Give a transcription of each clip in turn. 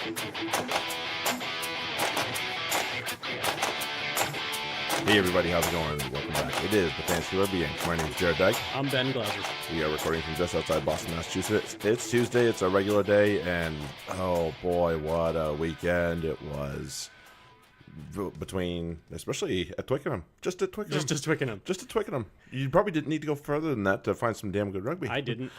Hey everybody, how's it going? Welcome back. It is the Fantasy Rugby Yanks. My name is Jared Dyke. I'm Ben Glauser. We are recording from just outside Boston, Massachusetts. It's Tuesday, it's a regular day, and oh boy, what a weekend it was. Between, especially at Twickenham. Just at Twickenham. Just at Twickenham. You probably didn't need to go further than that to find some damn good rugby. I didn't.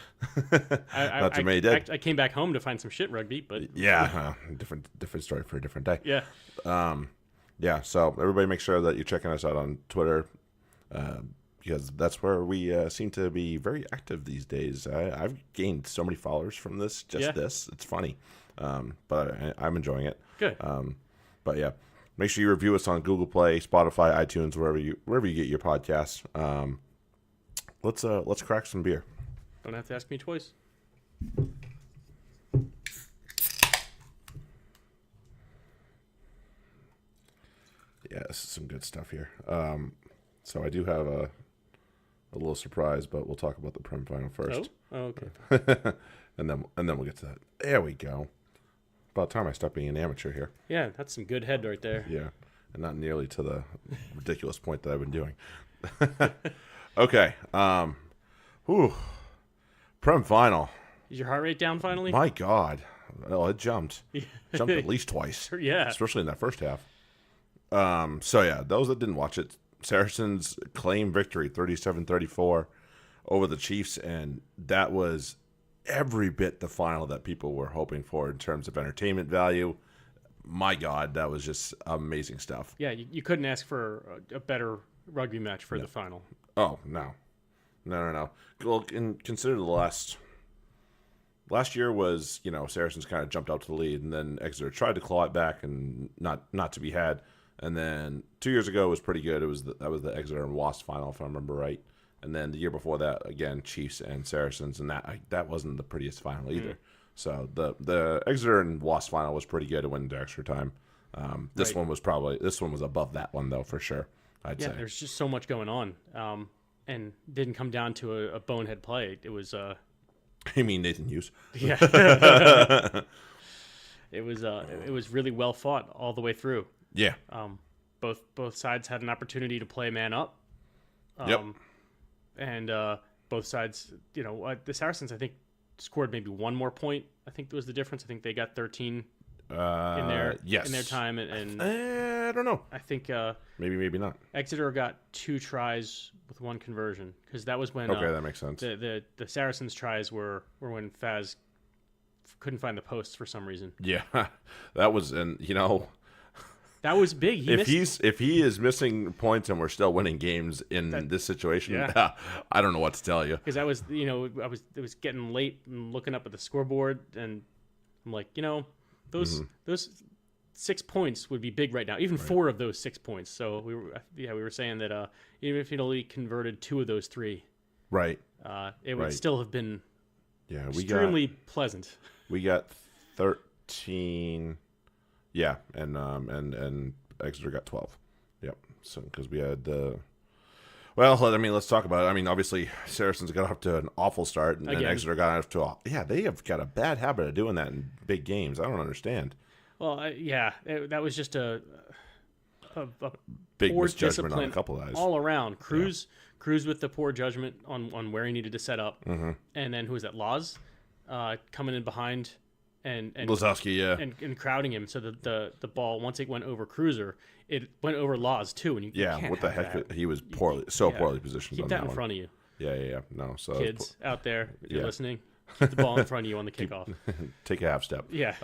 Not too many did. I came back home to find some shit rugby, but yeah, different story for a different day. Yeah. Yeah, so everybody make sure that you're checking us out on Twitter because that's where we seem to be very active these days. I've gained so many followers from this. It's funny, but I'm enjoying it. Good. But yeah, make sure you review us on Google Play, Spotify, iTunes, wherever you get your podcasts. Let's crack some beer. Don't have to ask me twice. Yeah, this is some good stuff here. So I do have a little surprise, but we'll talk about the Prem Final first. Oh, okay. and then we'll get to that. There we go. About time I stopped being an amateur here. Yeah, that's some good head right there. Yeah, and not nearly to the ridiculous point that I've been doing. Okay. Prem Final. Is your heart rate down finally? My God. Well, it jumped. Jumped at least twice. Yeah. Especially in that first half. So yeah, those that didn't watch it, Saracens claim victory 37-34 over the Chiefs, and that was every bit the final that people were hoping for in terms of entertainment value. My God, that was just amazing stuff. Yeah, you couldn't ask for a better rugby match for the final. Oh, no. Well, consider the last year was, Saracens kind of jumped out to the lead, and then Exeter tried to claw it back and not to be had. And then 2 years ago was pretty good. That was the Exeter and Wasps final, if I remember right. And then the year before that, again, Chiefs and Saracens, and that wasn't the prettiest final either. So the Exeter and Wasps final was pretty good. It went into extra time. This one was above that one though, for sure. I'd say. There's just so much going on, and didn't come down to a bonehead play. It was. You mean Nathan Hughes? Yeah. It was really well fought all the way through. Yeah. Both sides had an opportunity to play man up. Yep. And both sides, the Saracens, I think, scored maybe one more point. I think that was the difference. I think they got 13 in their time, and I don't know. I think maybe not. Exeter got 2 tries with 1 conversion, because that was when that makes sense. The Saracens tries were when Faz couldn't find the posts for some reason. Yeah, that was that was big. If he is missing points and we're still winning games in this situation, I don't know what to tell you. Because it was getting late and looking up at the scoreboard, and I'm like, those 6 points would be big right now. Even 4 of those 6 points. So we were saying that even if you'd only converted 2 of those 3, right, it would still have been extremely pleasant. We got 13. Yeah, and Exeter got 12. Yep. So because we had let's talk about it. I mean, obviously Saracens got off to an awful start, and then Exeter got off to they have got a bad habit of doing that in big games. I don't understand. Well, that was just a big poor misjudgment on a couple of guys all around. Cruz with the poor judgment on where he needed to set up, and then who was that? Laws coming in behind. And Lazowski, and crowding him, so that the ball, once it went over Cruiser, it went over Laws too. And you can't what the heck? that. He was poorly positioned. Keep on that in one. front of you. Yeah. No, so kids out there, if you're listening, keep the ball in front of you on the kickoff. Take a half step. Yeah.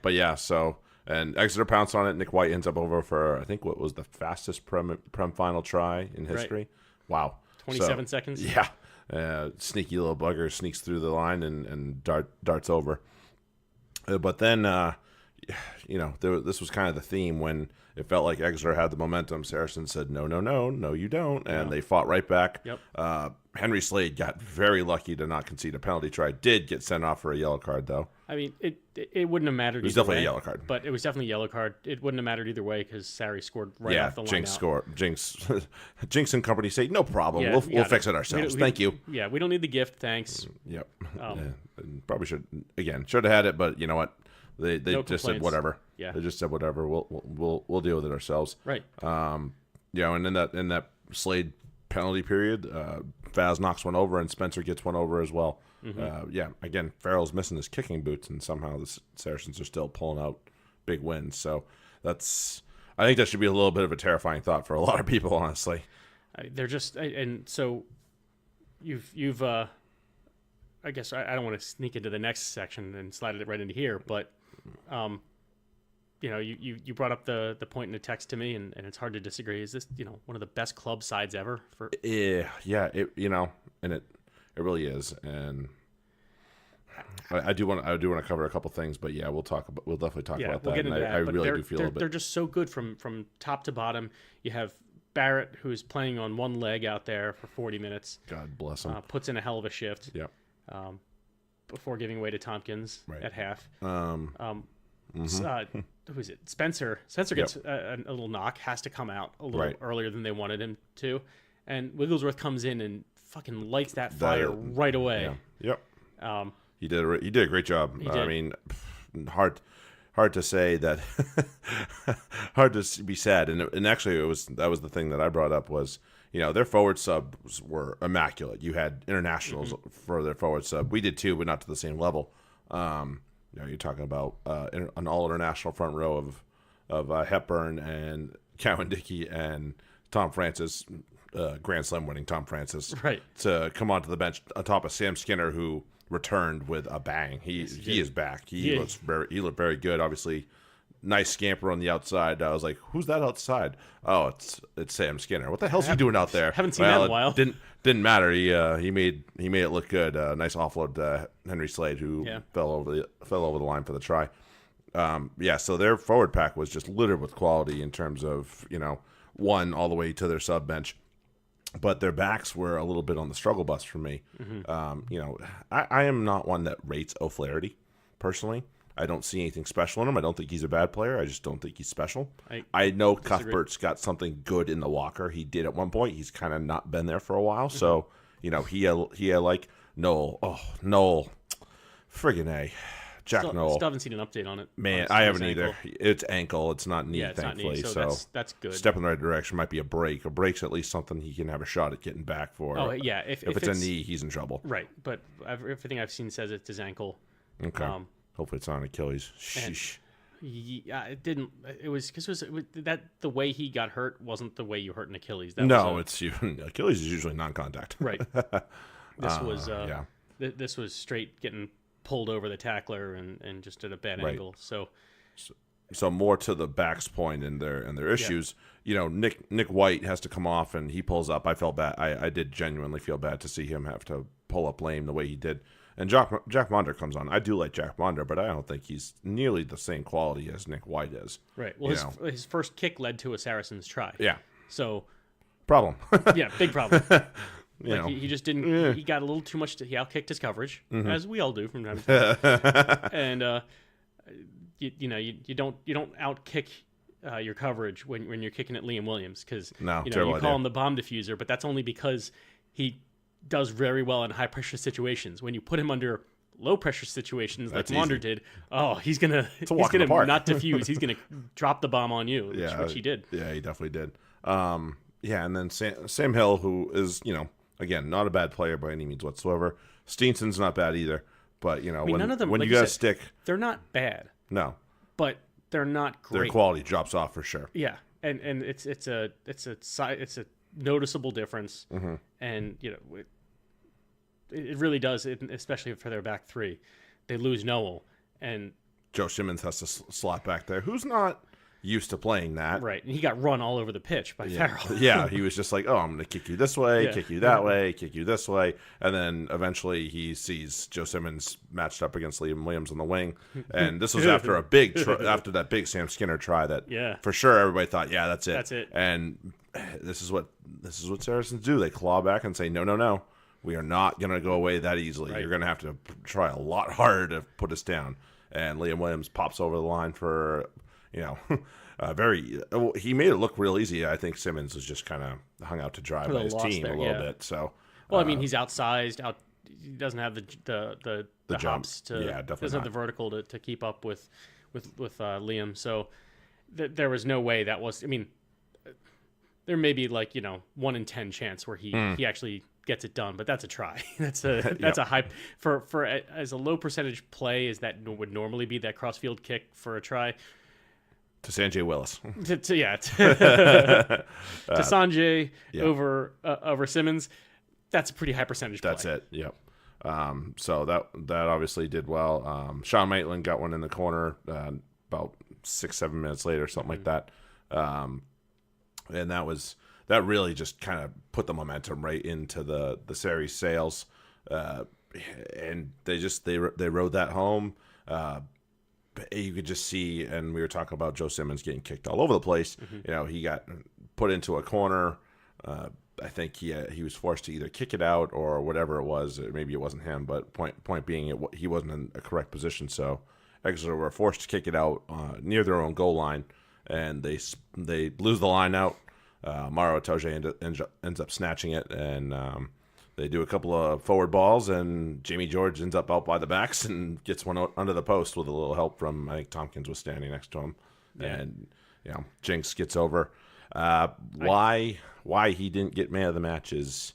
But yeah, so and Exeter pounced on it. Nick White ends up over for I think what was the fastest Prem final try in history. Right. Wow. 27 seconds. Yeah. Sneaky little bugger sneaks through the line and darts over. But then, this was kind of the theme when it felt like Exeter had the momentum. Saracens said, no, you don't. And they fought right back. Yep. Henry Slade got very lucky to not concede a penalty try. Did get sent off for a yellow card, though. I mean, it wouldn't have mattered. It was either definitely way, a yellow card. But it was definitely a yellow card. It wouldn't have mattered either way because Sarri scored right off the line. Jinx and company say no problem. Yeah, we'll fix it ourselves. Thank you. Yeah, we don't need the gift. Thanks. Yep. Probably should have had it, but you know what? They No just said complaints. whatever. Yeah. They just said whatever. We'll deal with it ourselves. Right. And in that Slade penalty period, Vaz knocks one over and Spencer gets one over as well. Again, Farrell's missing his kicking boots, and somehow the Saracens are still pulling out big wins. So I think that should be a little bit of a terrifying thought for a lot of people, honestly. They're just, and so you've I guess I don't want to sneak into the next section and slide it right into here, but you brought up the point in the text to me, and it's hard to disagree. Is this one of the best club sides ever? It really is, and I do want to cover a couple things, but we'll definitely talk about that. We'll get into that. I really do feel they're just so good from top to bottom. You have Barrett, who's playing on one leg out there for 40 minutes. God bless him. Puts in a hell of a shift. Yep. Before giving way to Tompkins at half. Who is it? Spencer. Spencer gets a little knock, has to come out a little earlier than they wanted him to, and Wigglesworth comes in and fucking lights that fire right away. Yeah. Yep. He did a great job. I mean, hard to say that. Hard to be sad, and actually that was the thing that I brought up was their forward subs were immaculate. You had internationals for their forward sub. We did too, but not to the same level. You're talking about an all international front row of Hepburn and Cowan Dickey and Tom Francis. Grand Slam winning Tom Francis to come onto the bench on top of Sam Skinner, who returned with a bang. He is back. He looked very good. Obviously, nice scamper on the outside. I was like, "Who's that outside?" Oh, it's Sam Skinner. What the hell's he doing out there? Haven't seen that in a while. Didn't matter. He made it look good. Nice offload to Henry Slade, who fell over the line for the try. So their forward pack was just littered with quality in terms of one all the way to their sub bench. But their backs were a little bit on the struggle bus for me. I am not one that rates O'Flaherty, personally. I don't see anything special in him. I don't think he's a bad player. I just don't think he's special. I know Cuthbert's got something good in the locker. He did at one point. He's kind of not been there for a while. So, he like Noel. Oh, Noel. Friggin' A. Jack Noel. Still haven't seen an update on it. Man, I haven't either. It's ankle. It's not knee, thankfully. Not knee, so that's good. Step in the right direction. Might be a break. A break's at least something he can have a shot at getting back for. Oh, yeah. If it's a knee, he's in trouble. Right. But everything I've seen says it's his ankle. Okay. Hopefully it's on Achilles. Sheesh. Yeah, it didn't. It was because that the way he got hurt wasn't the way you hurt an Achilles. Achilles is usually non-contact. Right. This was straight getting pulled over the tackler and just at a bad angle. So more to the back's point and their issues. Nick White has to come off and he pulls up. I felt bad. I did genuinely feel bad to see him have to pull up lame the way he did. And Jack Monder comes on. I do like Jack Monder, but I don't think he's nearly the same quality as Nick White is. Right. Well, his first kick led to a Saracens try. Yeah. So problem. Yeah, big problem. He just didn't. He got a little too much. He outkicked his coverage, as we all do from time to time. And you don't outkick your coverage when you're kicking at Liam Williams because you call him the bomb diffuser, but that's only because he does very well in high pressure situations. When you put him under low pressure situations like Monder did, he's gonna not diffuse. He's gonna drop the bomb on you, which he did. Yeah, he definitely did. And then Sam Hill, who is again, not a bad player by any means whatsoever. Steenson's not bad either, but none of them, when you got to stick, they're not bad. No, but they're not great. Their quality drops off for sure. Yeah, and it's a noticeable difference, and it really does, especially for their back three. They lose Noel, and Joe Simmons has to slot back there, who's not used to playing that. Right, and he got run all over the pitch by Farrell. Yeah, he was just like, I'm going to kick you this way, kick you that way, kick you this way. And then eventually he sees Joe Simmons matched up against Liam Williams on the wing. And this was after after that big Sam Skinner try that for sure everybody thought, that's it. That's it. And this is what Saracens do. They claw back and say, no. We are not going to go away that easily. Right. You're going to have to try a lot harder to put us down. And Liam Williams pops over the line for, he made it look real easy. I think Simmons was just kind of hung out to dry by his team a little bit. So, well, I mean, he's outsized. He doesn't have the hops definitely doesn't have the vertical to keep up with Liam. So there was no way that was. I mean, there may be 1 in 10 chance where he actually gets it done, but that's a try. that's a high for as a low percentage play as that would normally be that crossfield kick for a try. To Sanjay Willis. to Sanjay over Simmons. That's a pretty high percentage play. That's it. Yep. So that obviously did well. Sean Maitland got one in the corner about 6-7 minutes later, something like that. And that really just kind of put the momentum right into the series sails. And they rode that home. You could just see, and we were talking about Joe Simmons getting kicked all over the place. He got put into a corner. I think he was forced to either kick it out or whatever it was. Maybe it wasn't him, but point being, he wasn't in a correct position. So Exeter were forced to kick it out near their own goal line, and they lose the line out. Maro Itoje ends up snatching it, and they do a couple of forward balls, and Jamie George ends up out by the backs and gets one out under the post with a little help from, I think Tompkins was standing next to him. Yeah. And Jinx gets over. Why he didn't get man of the match is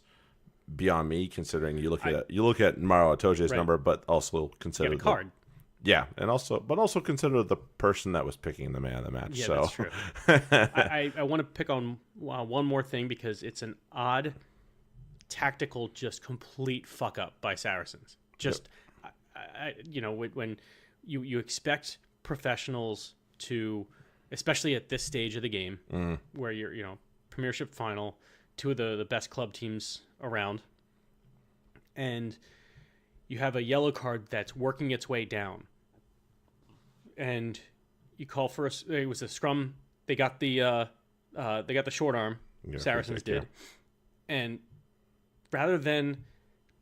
beyond me, considering you look at Maro Itoje's number, but also consider the card. And also consider the person that was picking the man of the match. Yeah, so. that's true. I want to pick on one more thing because it's an odd tactical, just complete fuck up by Saracens. Just, when you expect professionals to, especially at this stage of the game, where you're, Premiership Final, two of the best club teams around, and you have a yellow card that's working its way down, and you call for it was a scrum. They got the short arm. Saracens did, and rather than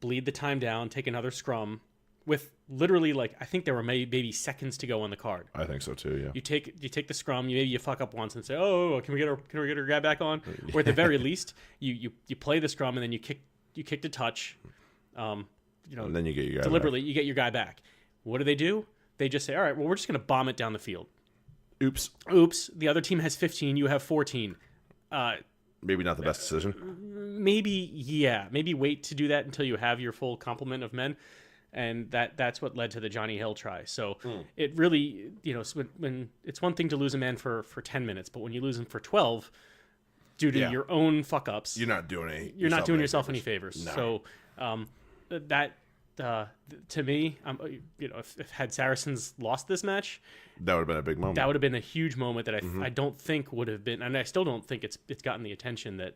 bleed the time down, take another scrum with literally I think there were maybe seconds to go on the card. I think so too. Yeah. You take the scrum. You fuck up once and say, "Oh, can we get our guy back on?" Or at the very least, you play the scrum and then you kick to touch. And then you get your guy deliberately back. You get your guy back. What do? They just say, "All right, well, we're just going to bomb it down the field." Oops. The other team has 15. You have 14. Maybe not the best decision. Maybe wait to do that until you have your full complement of men. And that's what led to the Johnny Hill try. So it really, when it's one thing to lose a man for 10 minutes, but when you lose him for 12 due to your own fuck ups, you're not doing yourself any favors. No. So that to me, if had Saracens lost this match, that would have been a big moment. That would have been a huge moment that I don't think would have been, and I still don't think it's gotten the attention that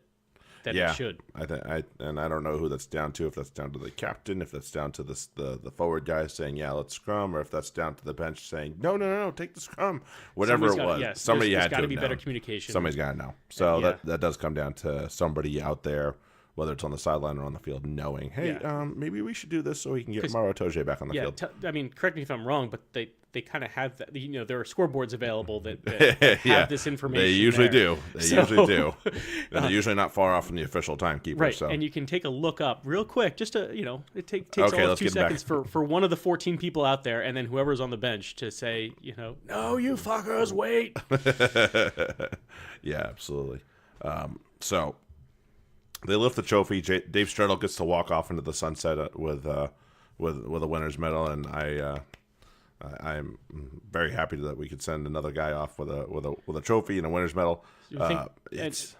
it should. I don't know who that's down to. If that's down to the captain, if that's down to the forward guy saying let's scrum, or if that's down to the bench saying no, take the scrum. Whatever somebody had to be better communication. Somebody's got to know. So that does come down to somebody out there, whether it's on the sideline or on the field, knowing, hey, maybe we should do this so we can get Maro Itoje back on the field. Correct me if I'm wrong, but they kind of have that. There are scoreboards available that have this information. They usually do. Usually do. And they're usually not far off from the official timekeeper. Right, so. And you can take a look up real quick. Just to it takes all 2 seconds for one of the 14 people out there, and then whoever's on the bench to say, no, you fuckers, wait. Yeah, absolutely. So. They lift the trophy. Dave Strettle gets to walk off into the sunset with a winner's medal, and I'm very happy that we could send another guy off with a trophy and a winner's medal. Is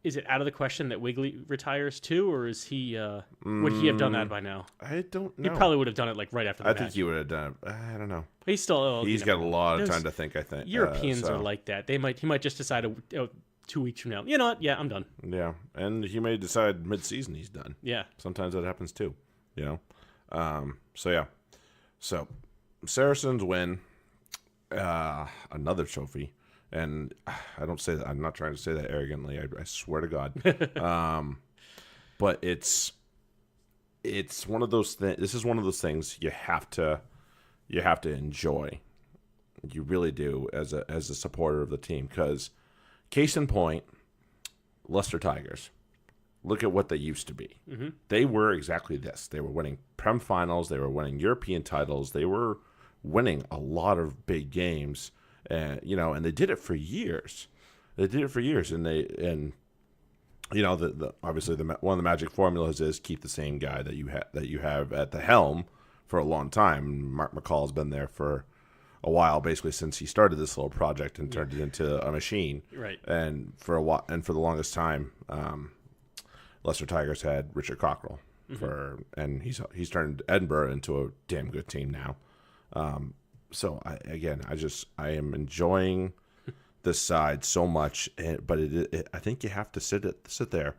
it out of the question that Wigley retires too, or is he? Would he have done that by now? I don't know. He probably would have done it right after the match. I think he would have done it. I don't know. He's got a lot of time to think. I think Europeans are like that. He might just decide 2 weeks from now. You know what? Yeah, I'm done. Yeah, and he may decide mid-season he's done. Yeah. Sometimes that happens too, So Saracens win another trophy, and I don't say that. I'm not trying to say that arrogantly. I swear to God. but it's one of those things. This is one of those things you have to enjoy. You really do as a supporter of the team, because case in point, Leicester Tigers. Look at what they used to be. Mm-hmm. They were exactly this. They were winning Prem finals. They were winning European titles. They were winning a lot of big games, and they did it for years. And the obviously one of the magic formulas is keep the same guy that you have at the helm for a long time. Mark McCall's been there for a while, basically since he started this little project and turned it into a machine. Right. And for a while, and for the longest time, Leicester Tigers had Richard Cockrell and he's turned Edinburgh into a damn good team now. So I am enjoying this side so much, but I think you have to sit there.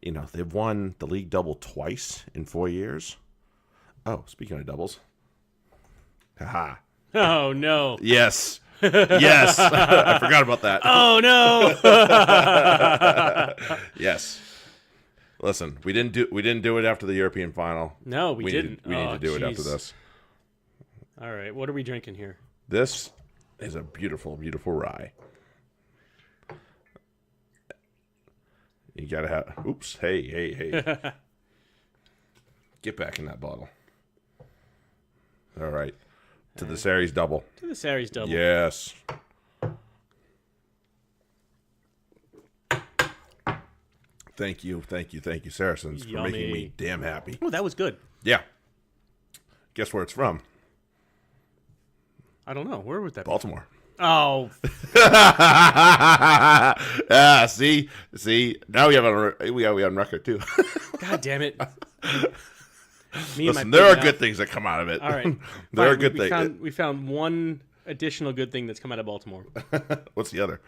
They've won the league double twice in 4 years. Oh, speaking of doubles, haha. Oh no. Yes. Yes. I forgot about that. Oh no. Yes. Listen, we didn't do it after the European final. No, we didn't. We need to do it after this. All right, what are we drinking here? This is a beautiful, beautiful rye. You gotta have. Oops! Hey! Get back in that bottle. All right, to the Sarries double. To the Sarries double. Yes. Thank you, Saracens, for making me damn happy. Oh, that was good. Yeah. Guess where it's from? I don't know. Where would that be? Baltimore. Oh. See. Now we on record too. God damn it. Listen, there are good things that come out of it. All right. There are good things. We found one additional good thing that's come out of Baltimore. What's the other?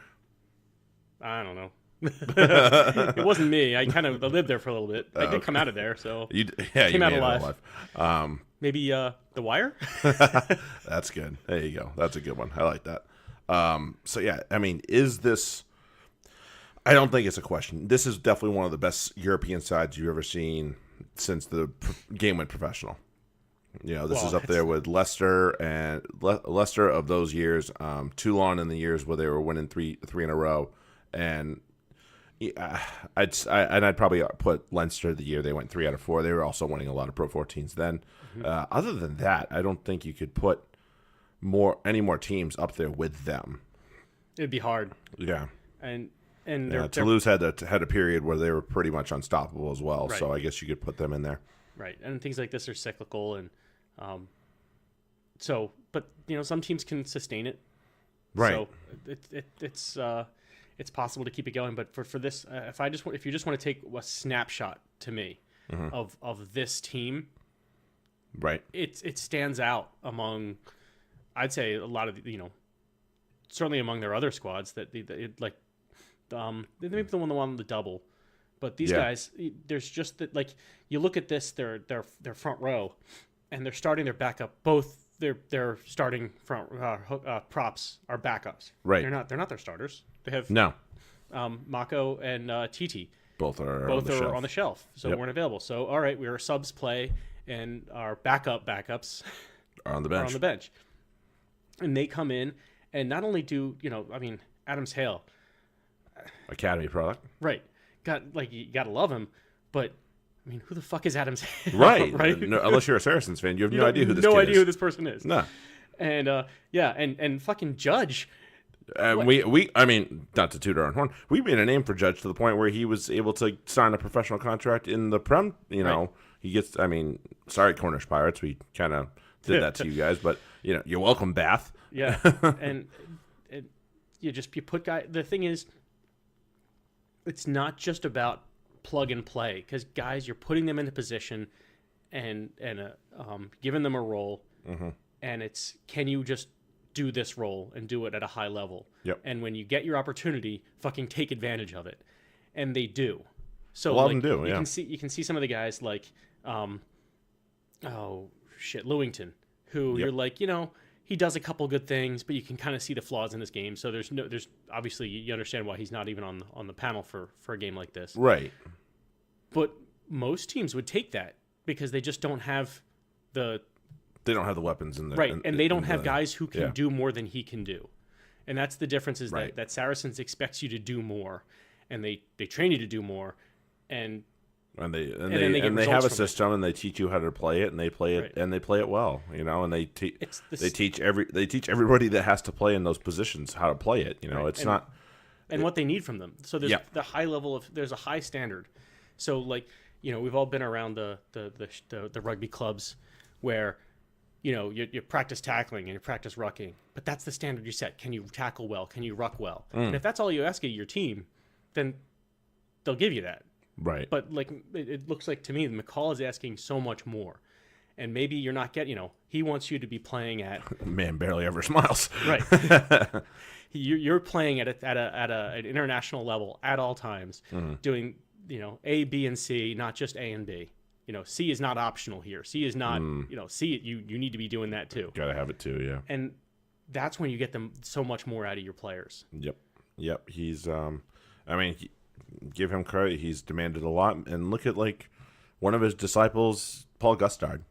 I don't know. It wasn't me. I kind of lived there for a little bit. I did come out of there, so you came out made alive. It alive. Maybe The Wire? That's good. There you go. That's a good one. I like that. So yeah, I mean, is this? I don't think it's a question. This is definitely one of the best European sides you've ever seen since the game went professional. This is up there with Leicester and Leicester of those years. Toulon in the years where they were winning three in a row, and I'd probably put Leinster the year they went 3 out of 4. They were also winning a lot of Pro 14s then. Mm-hmm. Other than that, I don't think you could put any more teams up there with them. It'd be hard. Yeah. And Toulouse had a period where they were pretty much unstoppable as well. Right. So I guess you could put them in there. Right. And things like this are cyclical, and but some teams can sustain it. Right. So it's possible to keep it going, but for this, if you just want to take a snapshot to me of this team, right, it stands out among, I'd say, a lot of certainly among their other squads that maybe the one that won the double, but these guys, there's just that, like, you look at this, their front row, and they're starting their backup both. Their starting front props are backups. Right. They're not their starters. They have Mako and Titi. Both are on the shelf, so weren't available. So all right, we were subs play, and our backups are on the bench. And they come in, and not only do Adams Hale, academy product, right? You gotta love him, but I mean, who the fuck is Adams Hale? Right, right? No, unless you're a Saracens fan, you have no idea who this kid is. No idea who this person is. No. And and fucking Judge. I mean, not to toot our own horn, we made a name for Judge to the point where he was able to sign a professional contract in the Prem. Right. He gets. I mean, sorry, Cornish Pirates, we kind of did that to you guys, but you're welcome, Bath. Yeah, and you put guy. The thing is, it's not just about plug and play, because guys, you're putting them into position and giving them a role, and it's, can you just do this role and do it at a high level? Yep. And when you get your opportunity, fucking take advantage of it, and they do. So a lot of them do. You can see some of the guys like Lewington, who you're like, he does a couple good things, but you can kind of see the flaws in his game. So there's obviously, you understand why he's not even on the panel for a game like this. Right. But most teams would take that because they just don't have the They don't have the weapons in there. right, and they don't have guys who can do more than he can do. And that's the difference is Right. that Saracens expects you to do more, and they train you to do more, and And they get have results a from system, and they teach you how to play it, and they play it, Right. and they play it well, you know. And they It's the they teach everybody that has to play in those positions how to play it. You know, Right. it's And- not. and what they need from them. So there's Yeah. the high level of there's a high standard. So like we've all been around the rugby clubs where you practice tackling and you practice rucking, but that's the standard you set. Can you tackle well? Can you ruck well? And if that's all you ask of your team, then they'll give you that. Right. But like it looks like to me, McCall is asking so much more, and maybe you're not getting. He wants you to be playing at Man barely ever smiles. right. You're playing at an international level at all times, doing A, B, and C, not just A and B. C is not optional here. C is not C. You need to be doing that too. Gotta have it too. Yeah. And that's when you get them so much more out of your players. Yep. He's give him credit. He's demanded a lot, and look at like one of his disciples, Paul Gustard.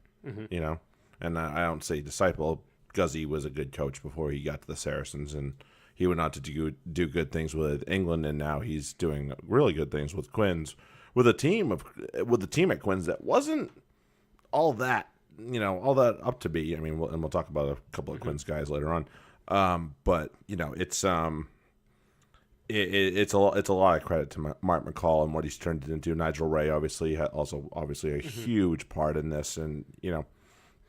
You know, and I don't say disciple. Guzzy was a good coach before he got to the Saracens, and he went on to do good things with England, and now he's doing really good things with Quins, with a team at Quins that wasn't all that up to be. I mean, we'll talk about a couple of Quins guys later on, but it's it's a lot of credit to Mark McCall and what he's turned it into. Nigel Ray obviously a huge part in this, and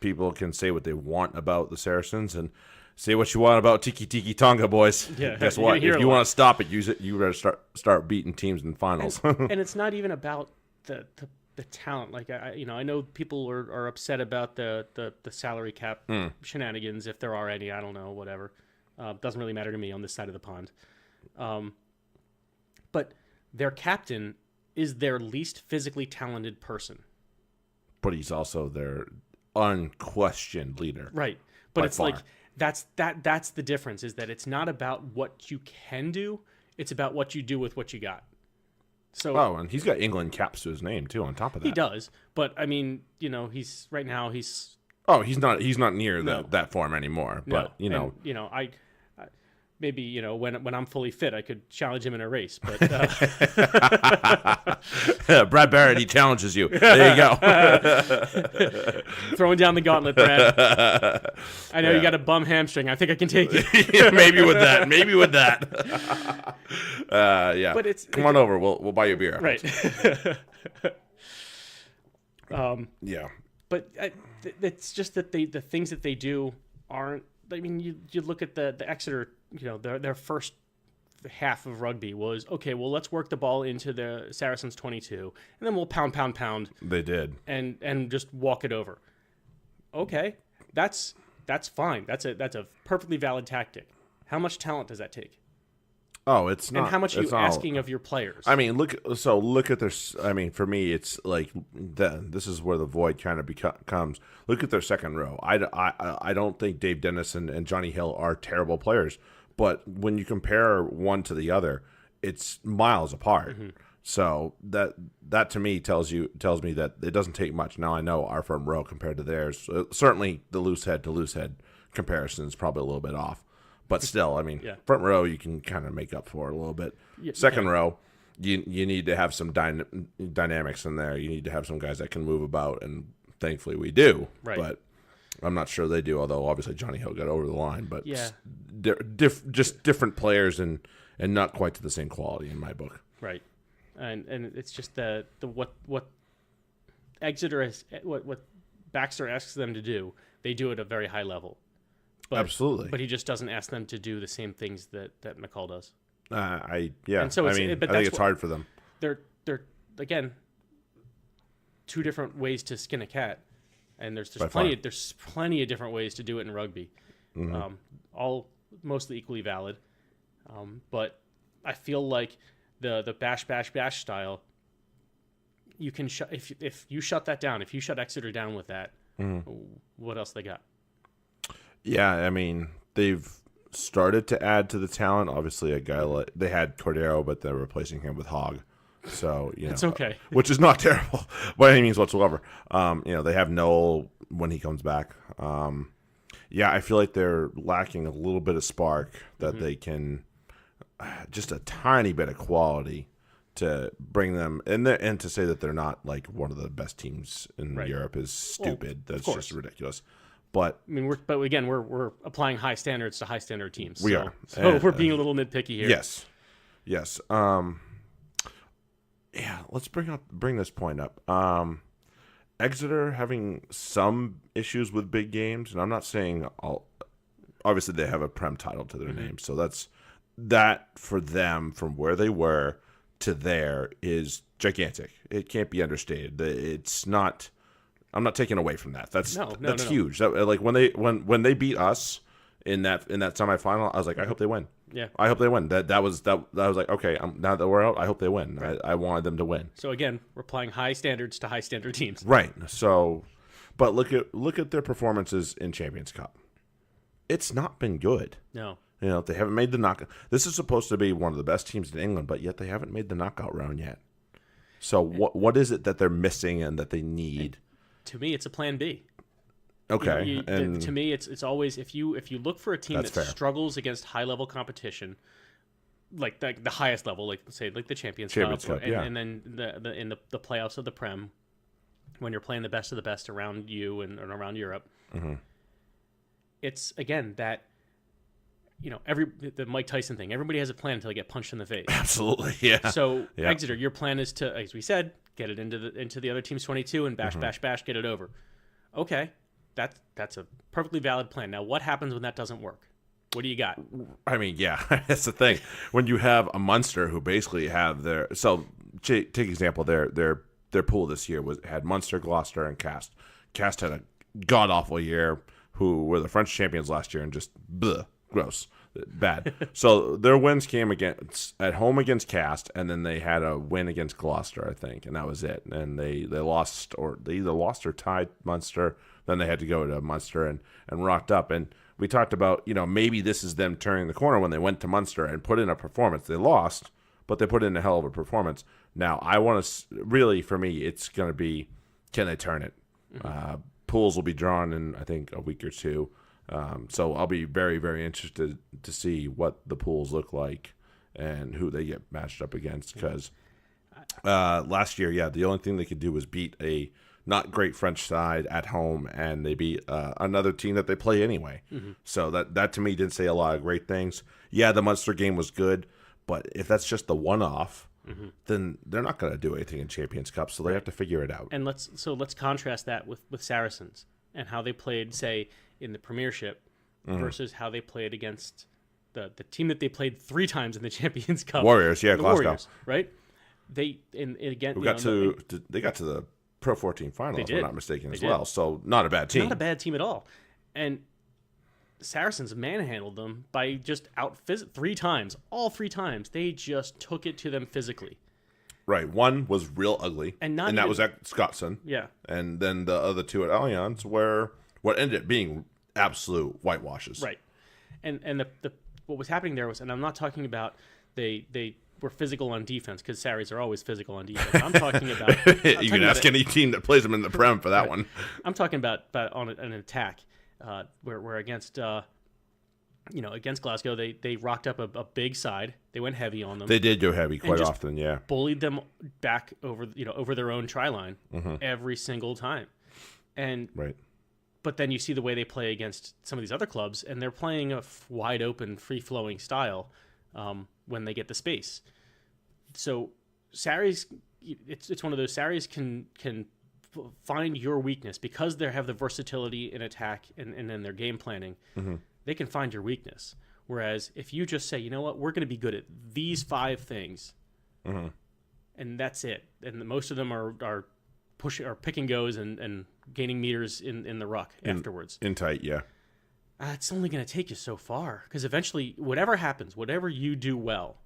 people can say what they want about the Saracens and say what you want about Tiki Tiki Tonga, boys. Yeah, guess what? If you want to stop it, use it. You better start beating teams in finals. And it's not even about the talent. Like I know people are upset about the salary cap shenanigans, if there are any. I don't know, whatever. Doesn't really matter to me on this side of the pond. But their captain is their least physically talented person. But he's also their unquestioned leader. Right. But it's far. like that's the difference, is that it's not about what you can do, it's about what you do with what you got. So and he's got England caps to his name too on top of that. he does. But I mean, he's right now he's he's not near that form anymore. But and, I maybe when I'm fully fit, I could challenge him in a race. But Brad Barrett, he challenges you. There you go. Throwing down the gauntlet, Brad. I know you got a bum hamstring. I think I can take it. Yeah, maybe with that. Yeah. But come on over. We'll buy you a beer. Right. Yeah. But it's just that the things that they do aren't. I mean, you look at the Exeter. Their first half of rugby was, okay, well, let's work the ball into the Saracens 22, and then we'll pound. They did. And just walk it over. Okay, that's fine. That's a perfectly valid tactic. How much talent does that take? Oh, it's not. And how much are you asking of your players? I mean, look at their. I mean, for me, it's like this is where the void kind of comes. Look at their second row. I don't think Dave Dennis and Johnny Hill are terrible players, but when you compare one to the other, it's miles apart. So that to me tells me that it doesn't take much. Now I know our front row compared to theirs, certainly the loose head to loose head comparison is probably a little bit off. But still, I mean, front row you can kind of make up for it a little bit. Second row, you need to have some dynamics in there. You need to have some guys that can move about, and thankfully we do. Right. But I'm not sure they do. Although obviously Johnny Hill got over the line, but just different players and not quite to the same quality in my book. Right, and it's just the what Exeter is what Baxter asks them to do. They do at a very high level. But, Absolutely. But he just doesn't ask them to do the same things that McCall does. And so I think it's hard for them. They're again two different ways to skin a cat, and there's plenty of different ways to do it in rugby. All mostly equally valid. But I feel like the bash style, you can if you shut that down, if you shut Exeter down with that, what else they got? Yeah, I mean, they've started to add to the talent. Obviously, a guy they had Cordero, but they're replacing him with Hogg. So it's okay, which is not terrible by any means whatsoever. They have Noel when he comes back. I feel like they're lacking a little bit of spark that they can, just a tiny bit of quality to bring them and to say that they're not like one of the best teams in Europe is stupid. That's just ridiculous. But I mean, we're applying high standards to high standard teams. We are. So we're being a little nitpicky here. Yes. Let's bring this point up. Exeter having some issues with big games, and I'm not saying obviously they have a Prem title to their name, so that for them from where they were to there is gigantic. It can't be understated. It's not. I'm not taking away from that. That's huge. That, like when they beat us in that semifinal, I was like, I hope they win. Yeah, I hope they win. That was like, okay. Now that we're out, I hope they win. Right. I wanted them to win. So again, we're applying high standards to high standard teams. Right. So, but look at their performances in Champions Cup. It's not been good. No. They haven't made the knockout. This is supposed to be one of the best teams in England, but yet they haven't made the knockout round yet. So what is it that they're missing and that they need? To me, it's a plan B. Okay. And to me, it's always if you look for a team that fair. struggles against high level competition, like the highest level, like say like the Champions Cup, and then in the playoffs of the Prem, when you're playing the best of the best around you and around Europe, it's again that. The Mike Tyson thing. Everybody has a plan until they get punched in the face. Absolutely, yeah. So Exeter, your plan is to, as we said, get it into the other team's 22 and bash, get it over. Okay, that's a perfectly valid plan. Now, what happens when that doesn't work? What do you got? I mean, yeah, that's the thing. When you have a Munster who basically have take example, their pool this year had Munster, Gloucester, and Cast. Cast had a god awful year. Who were the French champions last year and just bleh. Gross, bad. So their wins came at home against Cast, and then they had a win against Gloucester, I think, and that was it. And they lost, or they either lost or tied Munster. Then they had to go to Munster and rocked up. And we talked about, maybe this is them turning the corner when they went to Munster and put in a performance. They lost, but they put in a hell of a performance. Now I want to really, for me, it's going to be, can they turn it? Pools will be drawn in I think a week or two. So I'll be very, very interested to see what the pools look like and who they get matched up against. Because last year, the only thing they could do was beat a not great French side at home, and they beat another team that they play anyway. So that to me didn't say a lot of great things. Yeah, the Munster game was good, but if that's just the one-off, then they're not going to do anything in Champions Cup, so they have to figure it out. And let's contrast that with Saracens and how they played, say, in the Premiership versus how they played against the team that they played 3 times in the Champions Cup. Warriors, yeah, Glasgow. Warriors, right? They they got to the Pro 14 final, if I'm not mistaken, as well. So not a bad team. Not a bad team at all. And Saracens manhandled them by just 3 times. All 3 times, they just took it to them physically. Right. One was real ugly, and that was at Scotstoun. Yeah. And then the other 2 at Allianz were what ended up being absolute whitewashes. Right. And the what was happening there was, and I'm not talking about they were physical on defense, because Sarries are always physical on defense. I'm talking about you can ask any team that plays them in the Prem for that one. I'm talking about on an attack where against against Glasgow they rocked up a big side. They went heavy on them. They did go heavy quite often, yeah. Bullied them back over their own try line every single time. And right. But then you see the way they play against some of these other clubs, and they're playing a wide open, free flowing style when they get the space. So Sarries, it's one of those. Sarries can find your weakness because they have the versatility in attack and in their game planning. They can find your weakness. Whereas if you just say, you know what, we're going to be good at these 5 things, and that's it, and most of them are pushing or pick and goes and gaining meters in the ruck afterwards. In tight, yeah. It's only going to take you so far, because eventually, whatever happens, whatever you do well,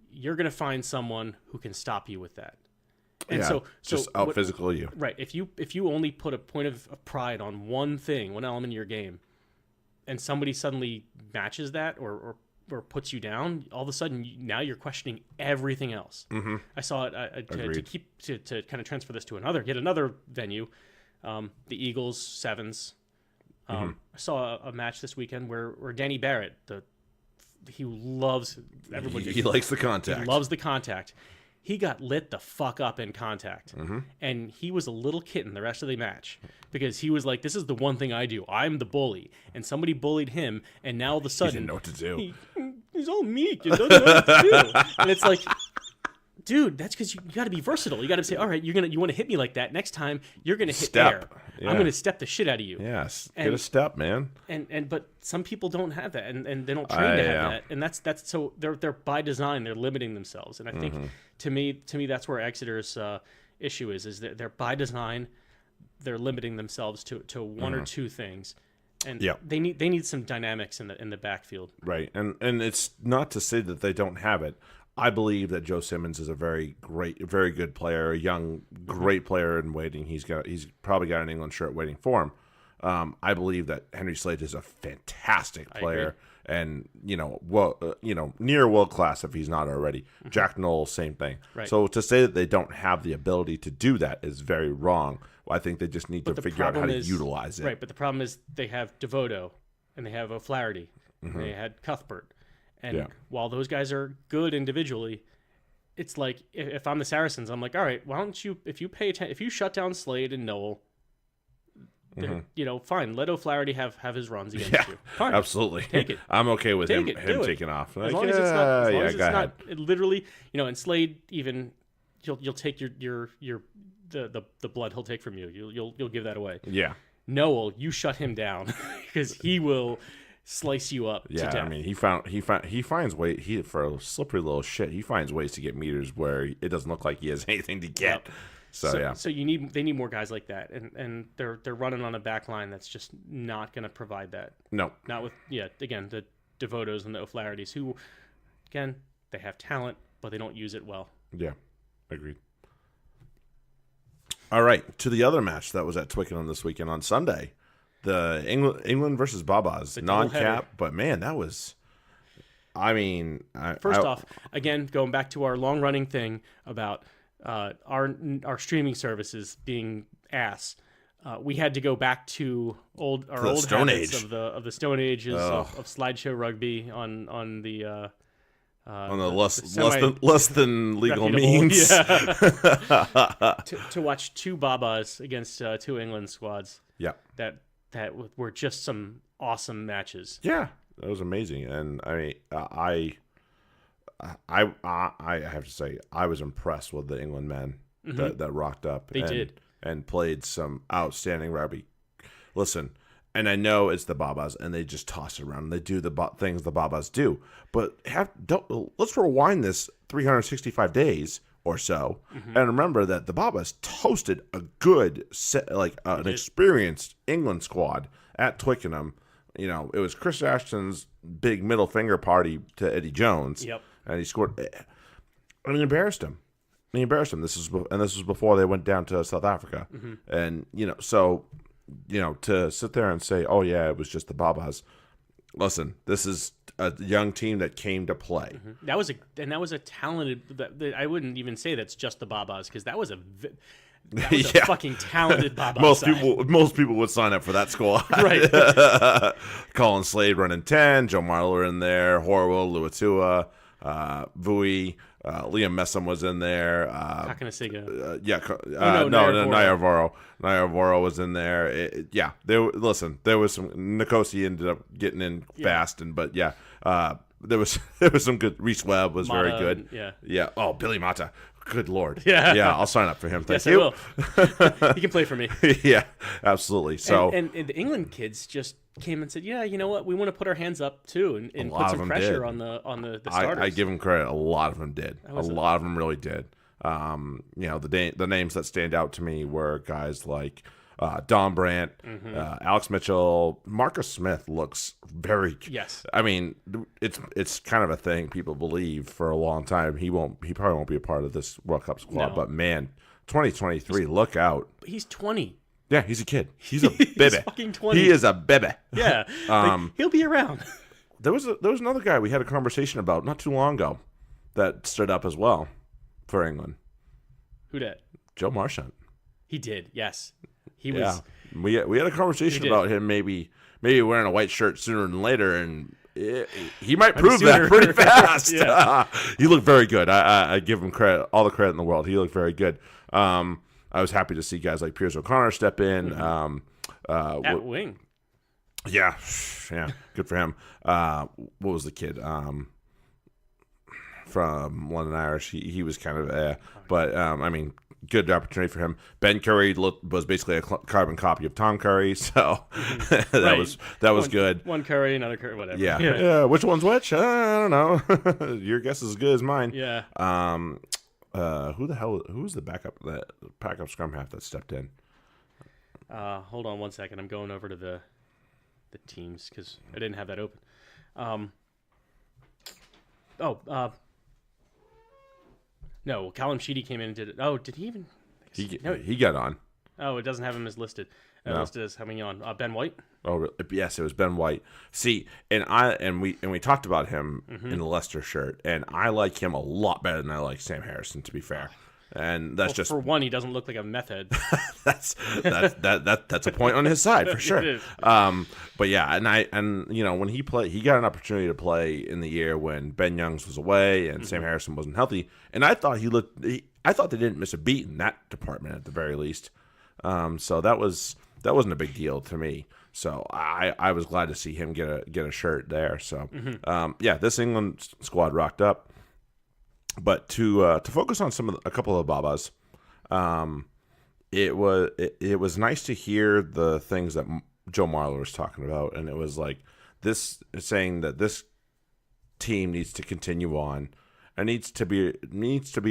you're going to find someone who can stop you with that. And so just out physical you. Right. If you only put a point of pride on one thing, one element of your game, and somebody suddenly matches that or puts you down, all of a sudden now you're questioning everything else. Mm-hmm. I saw it to kind of transfer this to another venue, the Eagles Sevens. I saw a match this weekend where Danny Barrett, he loves everybody. He likes the contact. He loves the contact. He got lit the fuck up in contact, and he was a little kitten the rest of the match because he was like, "This is the one thing I do. I'm the bully," and somebody bullied him, and now all of a sudden He didn't know what to do. He's all meek and doesn't know what to do, and it's like, dude, that's because you got to be versatile. You got to say, all right, you want to hit me like that. Next time, you're gonna hit Step. air. Yeah. I'm gonna step the shit out of you. Yes, get a step, man. But some people don't have that, and they don't train to have that, and that's so they're by design they're limiting themselves, and I think to me that's where Exeter's issue is that they're by design they're limiting themselves to one or two things. And they need some dynamics in the backfield. Right, and it's not to say that they don't have it. I believe that Joe Simmons is a very good player, a young, great player in waiting. He's probably got an England shirt waiting for him. I believe that Henry Slade is a fantastic player, and near world class if he's not already. Jack Knoll, same thing. Right. So to say that they don't have the ability to do that is very wrong. I think they just need to figure out how to utilize it. Right, but the problem is they have Devoto, and they have O'Flaherty, and they had Cuthbert. And while those guys are good individually, it's like if I'm the Saracens, I'm like, all right, why don't you, if you shut down Slade and Noel, fine, let O'Flaherty have his runs against you. Fine, absolutely. Take it. I'm okay with him taking off. As long as it's not literally, and Slade even, you'll take the blood he'll take from you. You'll give that away. Yeah. Noel, you shut him down because he will slice you up to death. I mean, he finds way for a slippery little shit. He finds ways to get meters where it doesn't look like he has anything to get. Yep. So they need more guys like that, and they're running on a back line that's just not going to provide that. No, not with again the Devotos and the O'Flahertys who, again, they have talent but they don't use it well. Yeah, agreed. All right, to the other match that was at Twickenham this weekend on Sunday. The England versus Babas, non-cap, but man, that was. I mean, first off, again, going back to our long-running thing about our streaming services being ass, we had to go back to old Stone habits Age. of the Stone Ages of slideshow rugby on the less than legal means. to watch two Babas against two England squads. Yeah. That were just some awesome matches. Yeah, that was amazing, and I mean, I have to say I was impressed with the England men that rocked up. They did and played some outstanding rugby. Listen, and I know it's the Babas, and they just toss it around. And they do the things the Babas do, but let's rewind this 365 days or so, and remember that the Babas toasted a good an experienced England squad at Twickenham. It was Chris Ashton's big middle finger party to Eddie Jones. Yep, and he scored, and he embarrassed him. This was before they went down to South Africa, and to sit there and say, "Oh yeah, it was just the Babas." Listen, this is a young team that came to play. That was a talented. I wouldn't even say that's just the Babas because that was a fucking talented Baba. Most people would sign up for that squad. Right. Colin Slade running 10, Joe Marler in there, Horwell, Luatua, Vui, Liam Messam was in there. Hakanasiga. Nayarvoro was in there. There was some. Nikosi ended up getting in fast, there was some good. Reese Webb was very good. Yeah. Oh, Billy Mata. Good Lord. Yeah. I'll sign up for him. Thank you. I will. He can play for me. Yeah, absolutely. So and the England kids just came and said, "Yeah, you know what? We want to put our hands up too and put some pressure on the starters." I give them credit. A lot of them did. A lot of them really did. The names that stand out to me were guys like Don Brandt, Alex Mitchell, Marcus Smith looks very. Yes. I mean, it's kind of a thing people believe for a long time. He probably won't be a part of this World Cup squad. No. But man, 2023, look out. He's 20. Yeah, he's a kid. He's a baby. He's fucking 20. He is a baby. Yeah. He'll be around. there was another guy we had a conversation about not too long ago that stood up as well for England. Who did? Joe Marchant. He did. Yes, he was. We had a conversation about him maybe wearing a white shirt sooner than later, and he might prove that pretty fast. He looked very good. I give him credit, all the credit in the world. He looked very good. I was happy to see guys like Piers O'Connor step in. At wing. Yeah, good for him. What was the kid from London Irish? He was kind of but I mean, good opportunity for him. Ben Curry was basically a carbon copy of Tom Curry, so that was good. One Curry, another Curry, whatever. Yeah. Which one's which? I don't know. Your guess is as good as mine. Yeah. Who was the backup scrum half that stepped in? Hold on one second. I'm going over to the teams because I didn't have that open. No, Callum Sheedy came in and did it. Oh, did he even? He got on. Oh, it doesn't have him as listed. Listed as coming on. Ben White. Oh, yes, it was Ben White. See, and we talked about him in the Leicester shirt, and I like him a lot better than I like Sam Harrison, to be fair. And that's just for one, he doesn't look like a meth head. that's a point on his side for sure. But yeah, and when he got an opportunity to play in the year when Ben Youngs was away and Sam Harrison wasn't healthy, and I thought I thought they didn't miss a beat in that department at the very least. So that wasn't a big deal to me. So I was glad to see him get a shirt there. So this England squad rocked up. But to focus on a couple of Babas, it was nice to hear the things that Joe Marler was talking about, and it was like saying that this team needs to continue on, and needs to be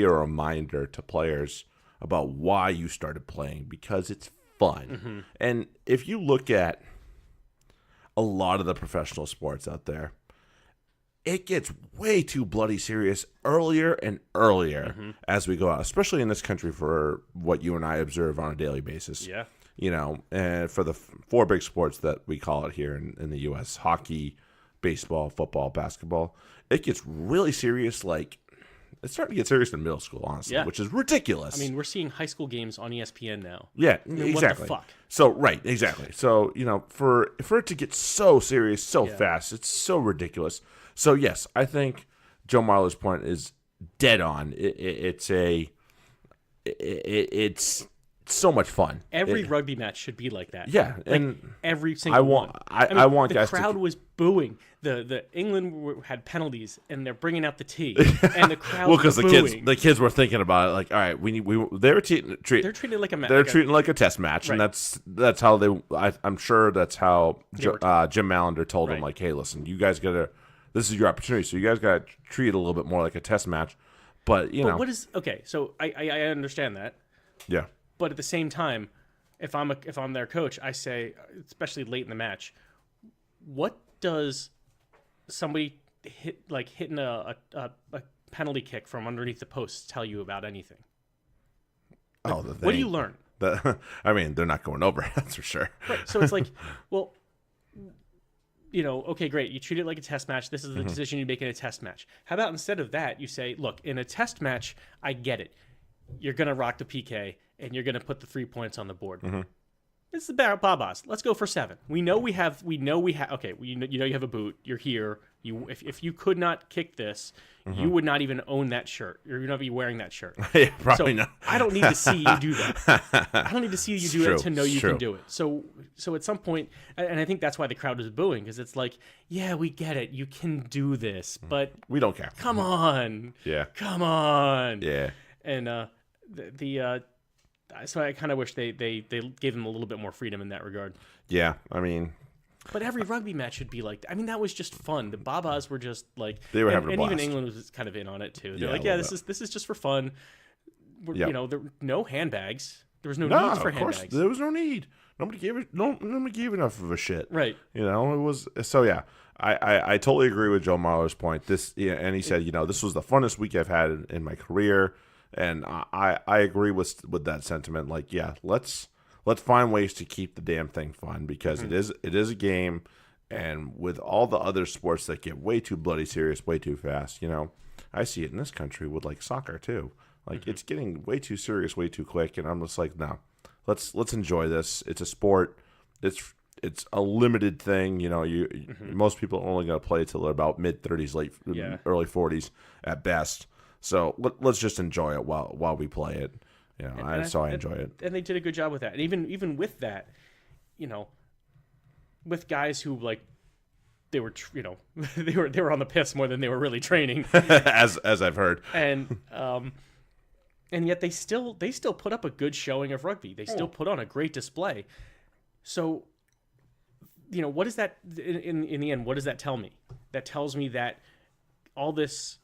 a reminder to players about why you started playing, because it's fun. And if you look at a lot of the professional sports out there, it gets way too bloody serious earlier and earlier as we go out, especially in this country for what you and I observe on a daily basis. Yeah. And for the four big sports that we call it here in the U.S., hockey, baseball, football, basketball, it gets really serious. Like, it's starting to get serious in middle school, honestly, which is ridiculous. I mean, we're seeing high school games on ESPN now. Yeah, exactly. What the fuck? So, right, exactly. So, for it to get so serious so fast, it's so ridiculous. So, yes, I think Joe Marler's point is dead on. It's so much fun. Every rugby match should be like that. Yeah, and every single one. I want the guys. The crowd was booing. The England had penalties, and they're bringing out the tea, and the crowd. Well, because booing. the kids were thinking about it, like, all right, they're treating it like a match. They're treating it like a test match, and that's how they. I'm sure that's how Jim Mallender told them, like, hey, listen, you guys gotta. This is your opportunity, so you guys got to treat it a little bit more like a test match. But, you know. What is... Okay, so I understand that. Yeah. But at the same time, if I'm their coach, I say, especially late in the match, what does somebody hitting a penalty kick from underneath the posts tell you about anything? What do you learn? I mean, they're not going over, that's for sure. Right, so it's like, well... okay, great. You treat it like a test match. This is the decision you make in a test match. How about instead of that, you say, look, in a test match, I get it. You're going to rock the PK, and you're going to put the 3 points on the board. This is the Babas. Let's go for 7. We know you have a boot. You're here. If you could not kick this, you would not even own that shirt. You would not be wearing that shirt. Yeah, probably not. I don't need to see you do that. I don't need to see you do it to know you can do it. So at some point, and I think that's why the crowd was booing, because it's like, yeah, we get it. You can do this, but we don't care. Come on. Yeah. Come on. Yeah. And so I kind of wish they gave them a little bit more freedom in that regard. Yeah, I mean... But every rugby match should be like that. I mean, that was just fun. The Babas were just like... They were having a blast. And even England was kind of in on it, too. They're like, this is just for fun. There were no handbags. There was no need for handbags. Of course, there was no need. Nobody gave enough of a shit. Right. It was... So, yeah. I totally agree with Joe Marler's point. And he said, this was the funnest week I've had in my career. And I agree with that sentiment. Like, yeah, let's find ways to keep the damn thing fun, because it is a game, And with all the other sports that get way too bloody serious, way too fast, I see it in this country with like soccer too. Like it's getting way too serious, way too quick, and I'm just like, no, let's enjoy this. It's a sport. It's a limited thing. Most people are only going to play till they're about mid-30s, early 40s at best. So let's just enjoy it while we play it. I enjoy it. And they did a good job with that. And even with that, with guys who like they were they were on the piss more than they were really training, as I've heard. And yet they still put up a good showing of rugby. They still put on a great display. So, what is that in the end? What does that tell me? That tells me that all this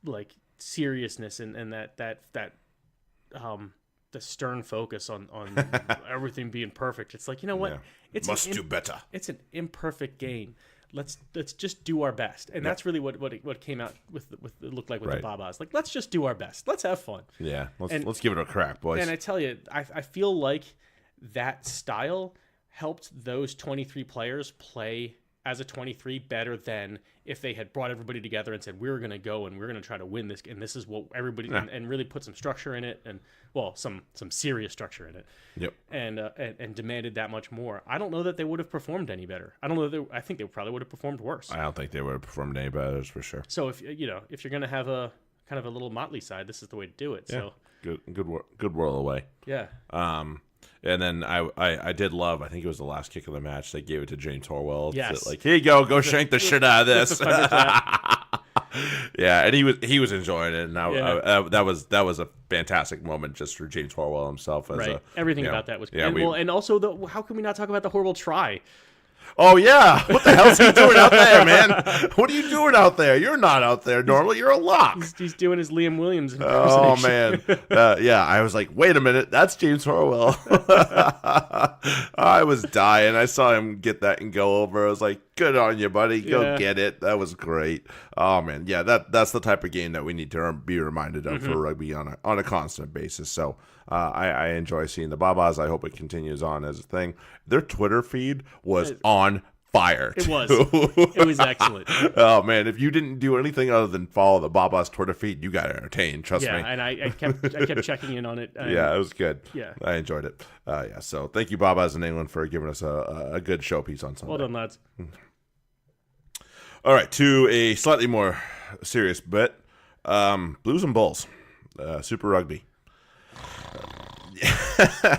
like seriousness and that the stern focus on everything being perfect. It's like, what? Yeah. It's must do better. It's an imperfect game. Let's just do our best, and that's really what came out with it looked like with the Babas. Like, let's just do our best. Let's have fun. Yeah, let's give it a crack, boys. And I tell you, I feel like that style helped those 23 players play as a 23 better than if they had brought everybody together and said, we're going to go and we're going to try to win this, and this is what everybody and really put some structure in it, and some serious structure in it. Yep. And demanded that much more. I don't know that they would have performed any better. I don't know I think they probably would have performed worse. I don't think they would have performed any better, that's for sure. So if you're going to have a kind of a little motley side, this is the way to do it. Yeah. So good whirl away. Yeah. And then I did love, I think it was the last kick of the match, they gave it to James Horwell. Yes. Like, here you go shank the shit out of this. Yeah, and he was enjoying it, and that was a fantastic moment just for James Horwell himself. Everything about that was good. And also, how can we not talk about the Horwell try? Oh, yeah. What the hell's he doing out there, man? What are you doing out there? You're not out there normally. You're a lock. He's doing his Liam Williams Oh, impersonation. man. Yeah, I was like, wait a minute. That's James Horwell. I was dying. I saw him get that and go over. I was like, good on you, buddy. Go get it. That was great. Oh, man. Yeah, that's the type of game that we need to be reminded of for rugby on a constant basis. So I enjoy seeing the Babas. I hope it continues on as a thing. Their Twitter feed was on fire. It was. It was excellent. Oh, man. If you didn't do anything other than follow the Babas Twitter feed, you got entertained. Trust me. Yeah, and I kept checking in on it. Yeah, it was good. Yeah. I enjoyed it. So thank you, Babas in England, for giving us a good showpiece on Sunday. Well done, lads. All right, to a slightly more serious bit. Blues and Bulls. Super Rugby.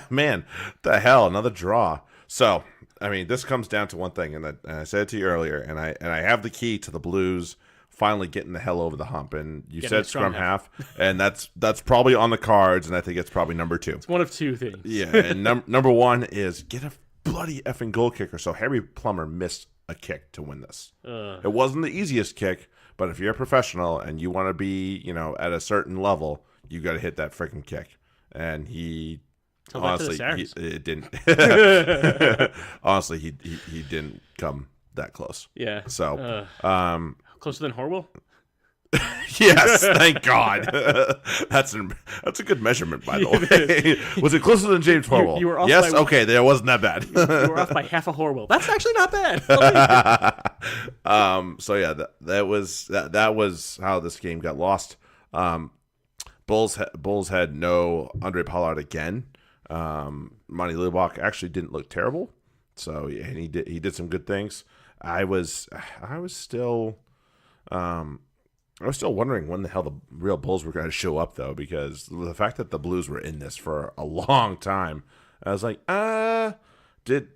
Man, the hell, another draw. So, I mean, this comes down to one thing, and I said it to you earlier, and I have the key to the Blues finally getting the hell over the hump. And you said scrum half, and that's probably on the cards, and I think it's probably number 2. It's one of 2 things. Yeah, and number 1 is get a bloody effing goal kicker. So Harry Plummer missed a kick to win this. It wasn't the easiest kick, but if you're a professional and you want to be, at a certain level, you got to hit that freaking kick. And he honestly, it didn't. Honestly, he didn't come that close. Yeah. So, closer than Horwell? Yes, thank God. That's a good measurement, by the way. Was it closer than James Horwell? You were off. Yes, okay, there wasn't that bad. You were off by half a Horwell. That's actually not bad. So yeah, that was how this game got lost. Bulls had no Andre Pollard again. Monty Lubach actually didn't look terrible, so and he did some good things. I was still wondering when the hell the real Bulls were going to show up, though, because the fact that the Blues were in this for a long time, I was like, did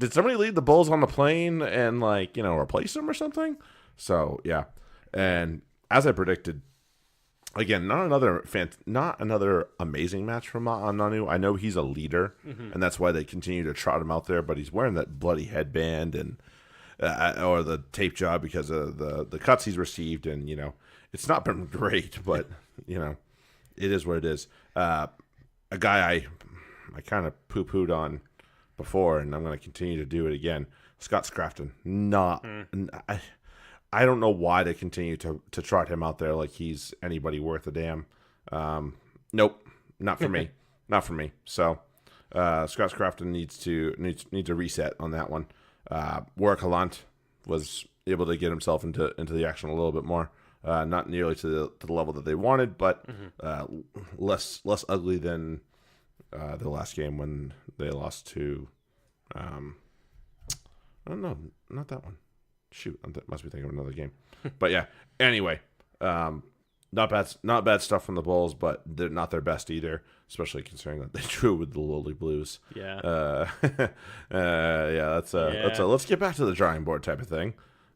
somebody leave the Bulls on the plane and replace them or something? So yeah, and as I predicted. Again, not another amazing match from Nanu. I know he's a leader, and that's why they continue to trot him out there. But he's wearing that bloody headband and or the tape job because of the cuts he's received, and it's not been great. But it is what it is. A guy I kind of poo-pooed on before, and I'm going to continue to do it again. Scott Scrafton, I don't know why they continue to trot him out there like he's anybody worth a damn. Nope, not for me. Not for me. So Scott Scrafton needs to reset on that one. Warwick Hallant was able to get himself into the action a little bit more. Not nearly to the level that they wanted, but less ugly than the last game when they lost to. Oh no, not that one. Shoot, I must be thinking of another game. But yeah, anyway, not bad stuff from the Bulls, but they're not their best either, especially considering that they drew with the Lowly Blues. Yeah. That's let's get back to the drawing board type of thing.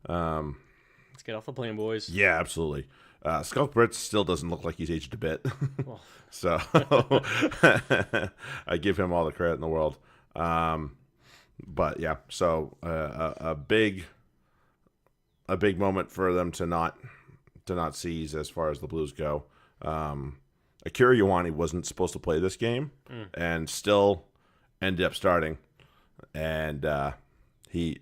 Let's get off the plane, boys. Yeah, absolutely. Skunk Brits still doesn't look like he's aged a bit, so I give him all the credit in the world. But yeah, so a big moment for them to not seize as far as the Blues go. Akira Ioane wasn't supposed to play this game, and still ended up starting, and he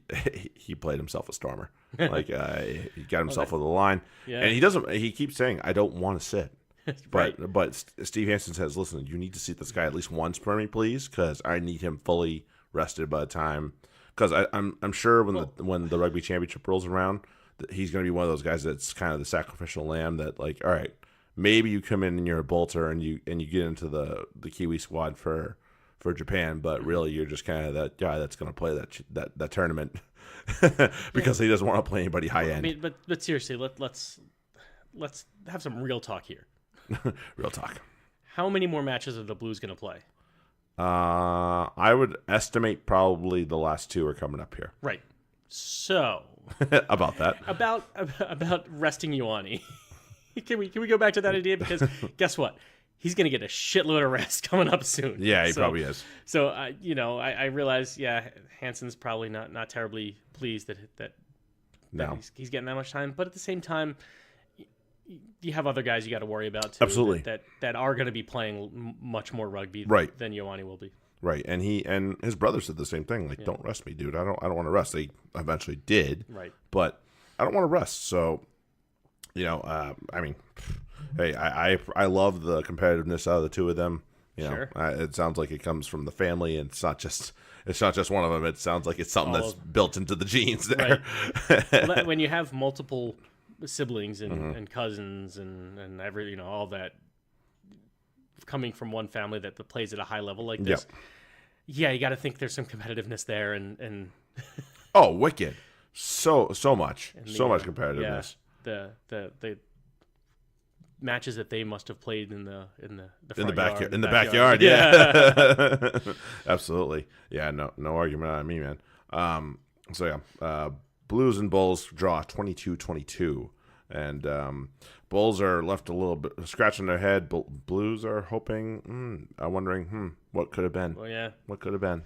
played himself a stormer. Like he got himself over the line, and he keeps saying, "I don't want to sit." Right. But Steve Hansen says, "Listen, you need to seat this guy at least once for me, please, because I need him fully rested by the time." Because I'm sure when the rugby championship rolls around, he's going to be one of those guys that's kind of the sacrificial lamb. That like, all right, maybe you come in and you're a bolter and you get into the Kiwi squad for Japan, but really you're just kind of that guy that's going to play that tournament because he doesn't want to play anybody high end. I mean, but seriously, let's have some real talk here. Real talk. How many more matches are the Blues going to play? I would estimate probably the last 2 are coming up here. Right. So about that. About resting Ioane. Can we go back to that idea? Because guess what? He's going to get a shitload of rest coming up soon. Yeah, he probably is. So I realize, Hansen's probably not terribly pleased that he's getting that much time. But at the same time, you have other guys you got to worry about too. Absolutely. That are going to be playing much more rugby than Ioane will be. Right, and his brother said the same thing. Like, don't rest me, dude. I don't want to rest. They eventually did. Right. But I don't want to rest. So, I mean, hey, I love the competitiveness out of the two of them. Sure. It sounds like it comes from the family, and it's not just one of them. It sounds like it's something that's built into the genes there. Right. Well, when you have multiple siblings and cousins and every all that coming from one family that plays at a high level like this, you got to think there's some competitiveness there and oh, wicked, so much much competitiveness. The matches that they must have played in the backyard. Yeah. Absolutely. Yeah, no argument on me, man. Blues and Bulls draw 22-22, and Bulls are left a little bit scratching their head. Blues are hoping, wondering, what could have been? Well, yeah. What could have been?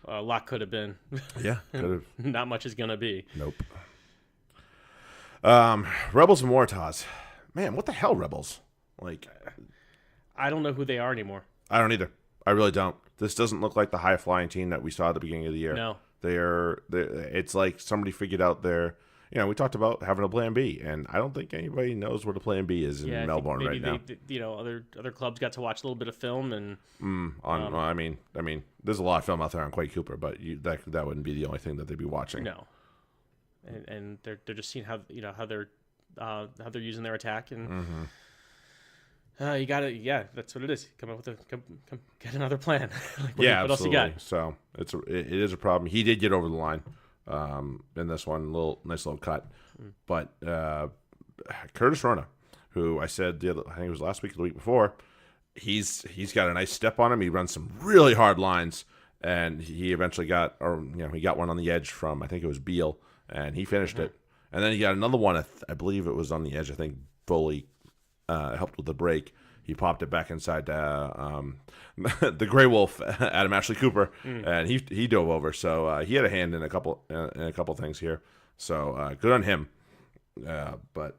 A lot could have been. Yeah, could have. Not much is gonna be. Nope. Rebels and Waratahs. Man, what the hell, Rebels? Like, I don't know who they are anymore. I don't either. I really don't. This doesn't look like the high flying team that we saw at the beginning of the year. No. It's like somebody figured out their. We talked about having a plan B, and I don't think anybody knows what a plan B is in Melbourne right now. Other clubs got to watch a little bit of film and. I mean, there's a lot of film out there on Quade Cooper, but that wouldn't be the only thing that they'd be watching. No. And they're just seeing how they're using their attack, and you got to that's what it is. Come up with get another plan. What absolutely. else you got? So it is a problem. He did get over the line in this one, nice little cut, but Curtis Rona, who I said I think it was last week or the week before, he's got a nice step on him. He runs some really hard lines, and he eventually got one on the edge from I think it was Beal. And he finished it. And then he got another one, I believe it was on the edge. I think Foley helped with the break. He popped it back inside the Grey Wolf, Adam Ashley Cooper, and he dove over. So he had a hand in a couple things here. So good on him. But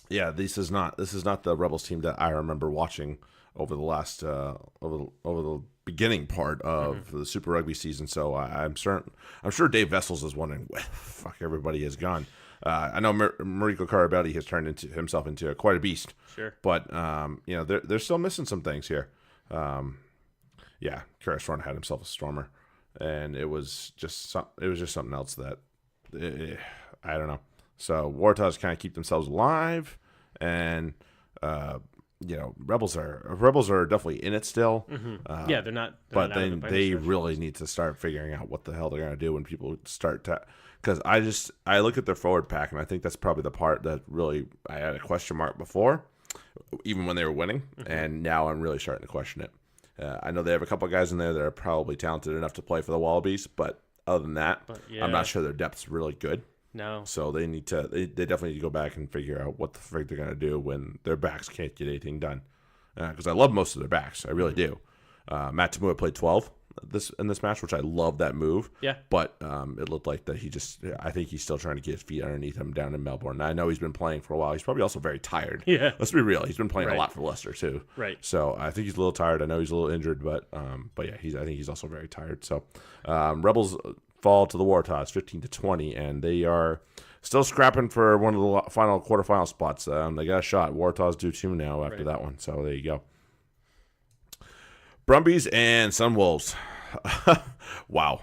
yeah, this is not the Rebels team that I remember watching over the last over the beginning part of the Super Rugby season. So I'm sure Dave Vessels is wondering where the fuck everybody has gone. I know Mariko Karabelli has turned himself into quite a beast. Sure. But they're still missing some things here. Curtis Run had himself a stormer. and it was just something else that I don't know. So Waratahs kind of keep themselves alive, and Rebels are definitely in it still. Yeah, they're not. But then they really need to start figuring out what the hell they're gonna do when people start to. Because I look at their forward pack, and I think that's probably the part that really I had a question mark before, even when they were winning, and now I'm really starting to question it. I know they have a couple of guys in there that are probably talented enough to play for the Wallabies, but other than that, I'm not sure their depth's really good. No. So they definitely need to go back and figure out what the frick they're going to do when their backs can't get anything done. Because I love most of their backs. I really do. Matt Tamua played 12 in this match, which I love that move. Yeah. But it looked like that I think he's still trying to get his feet underneath him down in Melbourne. I know he's been playing for a while. He's probably also very tired. Yeah. Let's be real. He's been playing a lot for Leicester too. Right. So I think he's a little tired. I know he's a little injured, but yeah, I think he's also very tired. So Rebels fall to the Waratahs 15-20, and they are still scrapping for one of the final quarterfinal spots. They got a shot. Waratahs do too now after that one. So there you go. Brumbies and Sunwolves. Wow.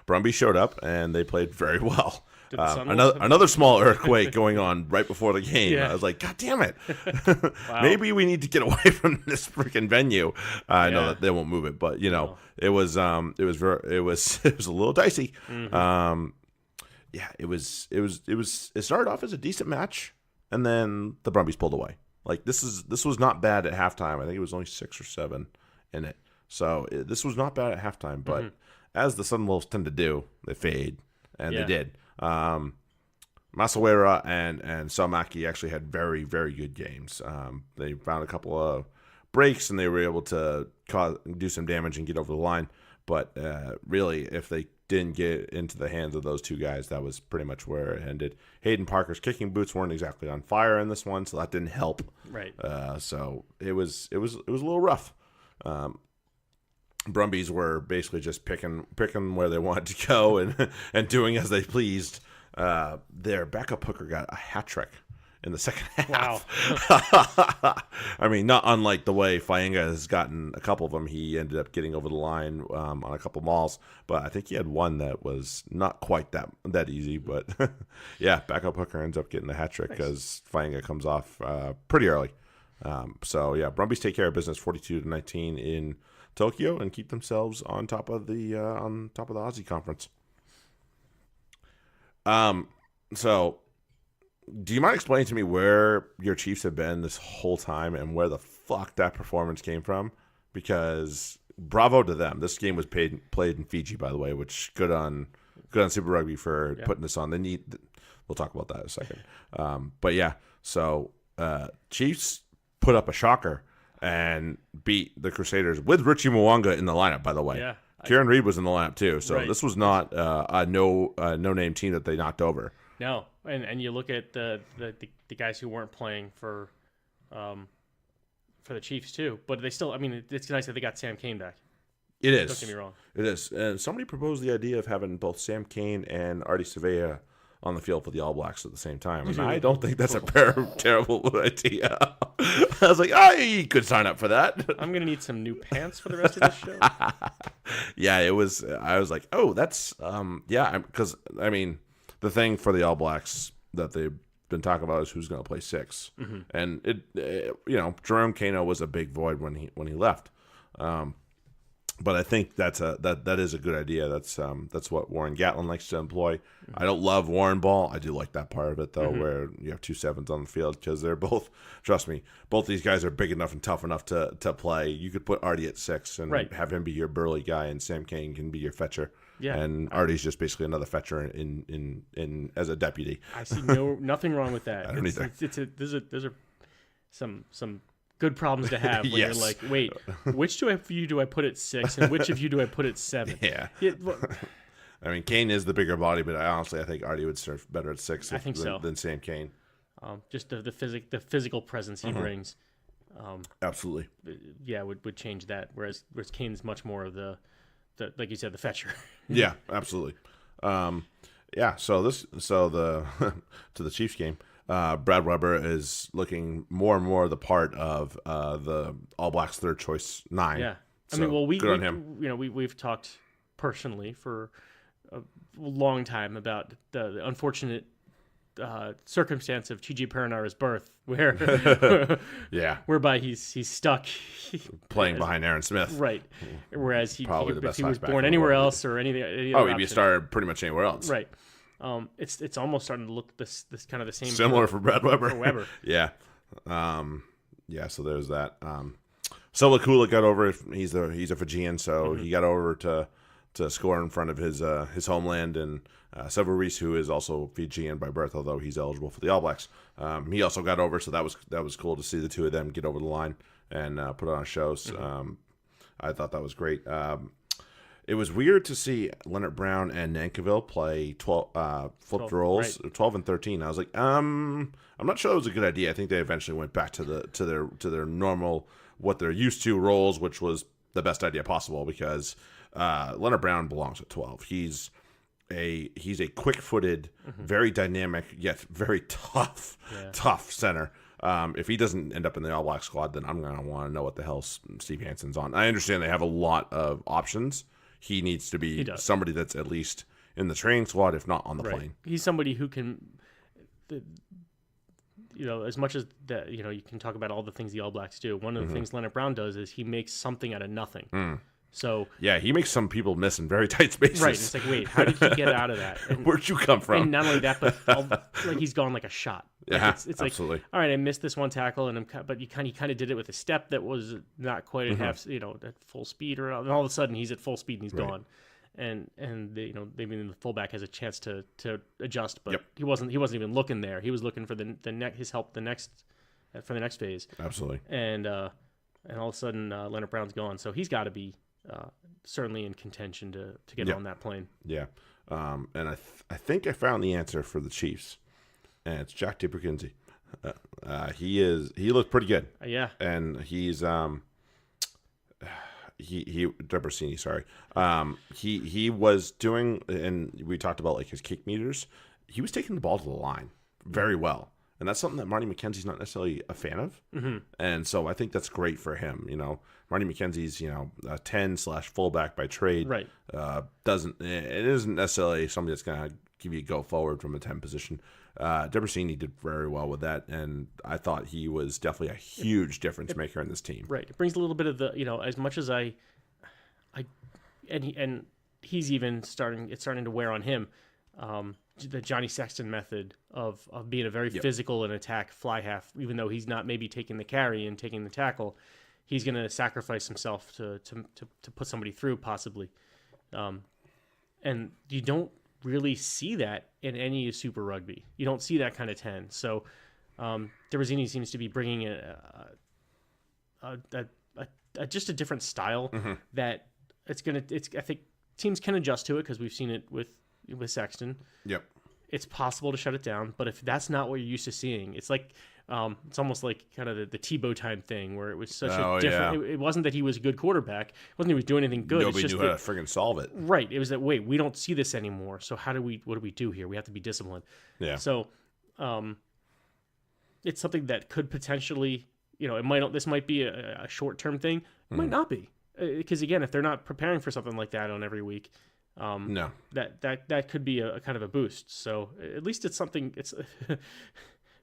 Brumbies showed up, and they played very well. Another small earthquake going on right before the game. I was like, God damn it. Maybe we need to get away from this freaking venue. I know that they won't move it, but it was a little dicey. It started off as a decent match, and then the Brumbies pulled away. Like this was not bad at halftime. I think it was only 6 or 7 in it. So this was not bad at halftime, but as the Sunwolves tend to do, they fade, and they did. Masawera and Salmaki actually had very, very good games. They found a couple of breaks, and they were able to do some damage and get over the line. But really, if they didn't get into the hands of those two guys, that was pretty much where it ended. Hayden Parker's kicking boots weren't exactly on fire in this one, so that didn't help. Right. So it was a little rough. Brumbies were basically just picking where they wanted to go and doing as they pleased. Their backup hooker got a hat trick in the second half. Wow. I mean, not unlike the way Faenga has gotten a couple of them. He ended up getting over the line on a couple mauls, but I think he had one that was not quite that easy. But yeah, backup hooker ends up getting the hat trick because Faenga comes off pretty early. So yeah, Brumbies take care of business 42-19 in Tokyo and keep themselves on top of the Aussie conference. So do you mind explaining to me where your Chiefs have been this whole time and where the fuck that performance came from? Because bravo to them. This game was played in Fiji, by the way, which good on Super Rugby for putting this on. We'll talk about that in a second. But yeah, so Chiefs put up a shocker and beat the Crusaders with Richie Mwanga in the lineup, by the way. Yeah. Kieran Reid was in the lineup too, so this was not a no-name team that they knocked over. No, and you look at the guys who weren't playing for the Chiefs too, but they still. I mean, it's nice that they got Sam Cane back. It is. Don't get me wrong. It is. And somebody proposed the idea of having both Sam Cane and Artie Savea on the field for the All Blacks at the same time. And I don't think that's a terrible idea. I was like, you could sign up for that. I'm going to need some new pants for the rest of this show. Yeah, it was. I was like, that's, because, I mean, the thing for the All Blacks that they've been talking about is who's going to play 6. Mm-hmm. And, Jerome Kano was a big void when he left. But I think that is a good idea. That's what Warren Gatlin likes to employ. Mm-hmm. I don't love Warren Ball. I do like that part of it though, where you have 2 7s on the field because they're both. Trust me, both these guys are big enough and tough enough to play. You could put Artie at 6 and have him be your burly guy, and Sam Cane can be your fetcher. Yeah, and Artie's just basically another fetcher in as a deputy. I see nothing wrong with that. I don't either. Those are some good problems to have when you're like, wait, which of you do I put at 6 and which of you do I put at 7? Yeah. I mean, Kane is the bigger body, but I think Artie would serve better at 6 than Sam Cane. Just the physical presence he brings. Absolutely. Yeah, would change that. Whereas Kane's much more of the like you said, the fetcher. Yeah, absolutely. So the to the Chiefs game. Brad Weber is looking more and more the part of the All Blacks' third choice 9. Yeah, So, good on him. We've talked personally for a long time about the unfortunate circumstance of TJ Perenara's birth, where whereby he's stuck playing behind Aaron Smith, right? Whereas if he was back born anywhere else or any he'd be started pretty much anywhere else, right? It's almost starting to look this kind of the same. Similar for Brad Weber. For Weber. Yeah. So there's that. Solakula got over. He's a Fijian, so he got over to score in front of his homeland, and Severis, who is also Fijian by birth, although he's eligible for the All Blacks. He also got over, so that was cool to see the two of them get over the line and put on shows. I thought that was great. It was weird to see Leonard Brown and Nankivell play 12 flipped roles, right. 12 and 13. I was like, I'm not sure that was a good idea. I think they eventually went back to their normal, what they're used to roles, which was the best idea possible because Leonard Brown belongs at 12. He's a quick-footed, very dynamic yet very tough center. If he doesn't end up in the All Black squad, then I'm gonna want to know what the hell Steve Hansen's on. I understand they have a lot of options. He needs to be somebody that's at least in the training squad, if not on the plane. He's somebody who can, as much as that, you can talk about all the things the All Blacks do. One of the things Leonard Brown does is he makes something out of nothing. So he makes some people miss in very tight spaces. Right. It's like, wait, how did he get out of that? And, where'd you come from? And not only that, but he's gone like a shot. It's absolutely. Like, all right, I missed this one tackle, but he kind of did it with a step that was not quite at half, at full speed, and all of a sudden he's at full speed and he's gone. And maybe the fullback has a chance to adjust, but he wasn't even looking there. He was looking for his help for the next phase. Absolutely. And all of a sudden Leonard Brown's gone, so he's got to be certainly in contention to get on that plane. Yeah. And I think I found the answer for the Chiefs, and it's Jack DeBruckinzi. He looked pretty good. Yeah. And he's Debrasini, sorry. He was doing, and we talked about like his kick meters. He was taking the ball to the line very well. And that's something that Marty McKenzie's not necessarily a fan of. And so I think that's great for him. Marty McKenzie's, a 10/fullback by trade. Right. It isn't necessarily somebody that's going to give you a go forward from a 10 position. Debrasini did very well with that. And I thought he was definitely a huge difference maker in this team. Right. It brings a little bit of the, as much as he's even starting to wear on him. The Johnny Sexton method of being a very physical and attack fly half, even though he's not maybe taking the carry and taking the tackle, he's going to sacrifice himself to put somebody through possibly. And you don't really see that in any Super Rugby. You don't see that kind of 10. So Debrasini seems to be bringing just a different style that I think teams can adjust to it because we've seen it with Sexton. Yep. It's possible to shut it down, but if that's not what you're used to seeing, it's like it's almost like kind of the Tebow time thing where it was such a different. It wasn't that he was a good quarterback. It wasn't that he was doing anything good. Nobody knew how to friggin' solve it. Right. It was that we don't see this anymore. So what do we do here? We have to be disciplined. Yeah. So, it's something that could potentially, this might be a short-term thing. It might not be, because again, if they're not preparing for something like that on every week. No, that could be a kind of a boost. So at least it's something. It's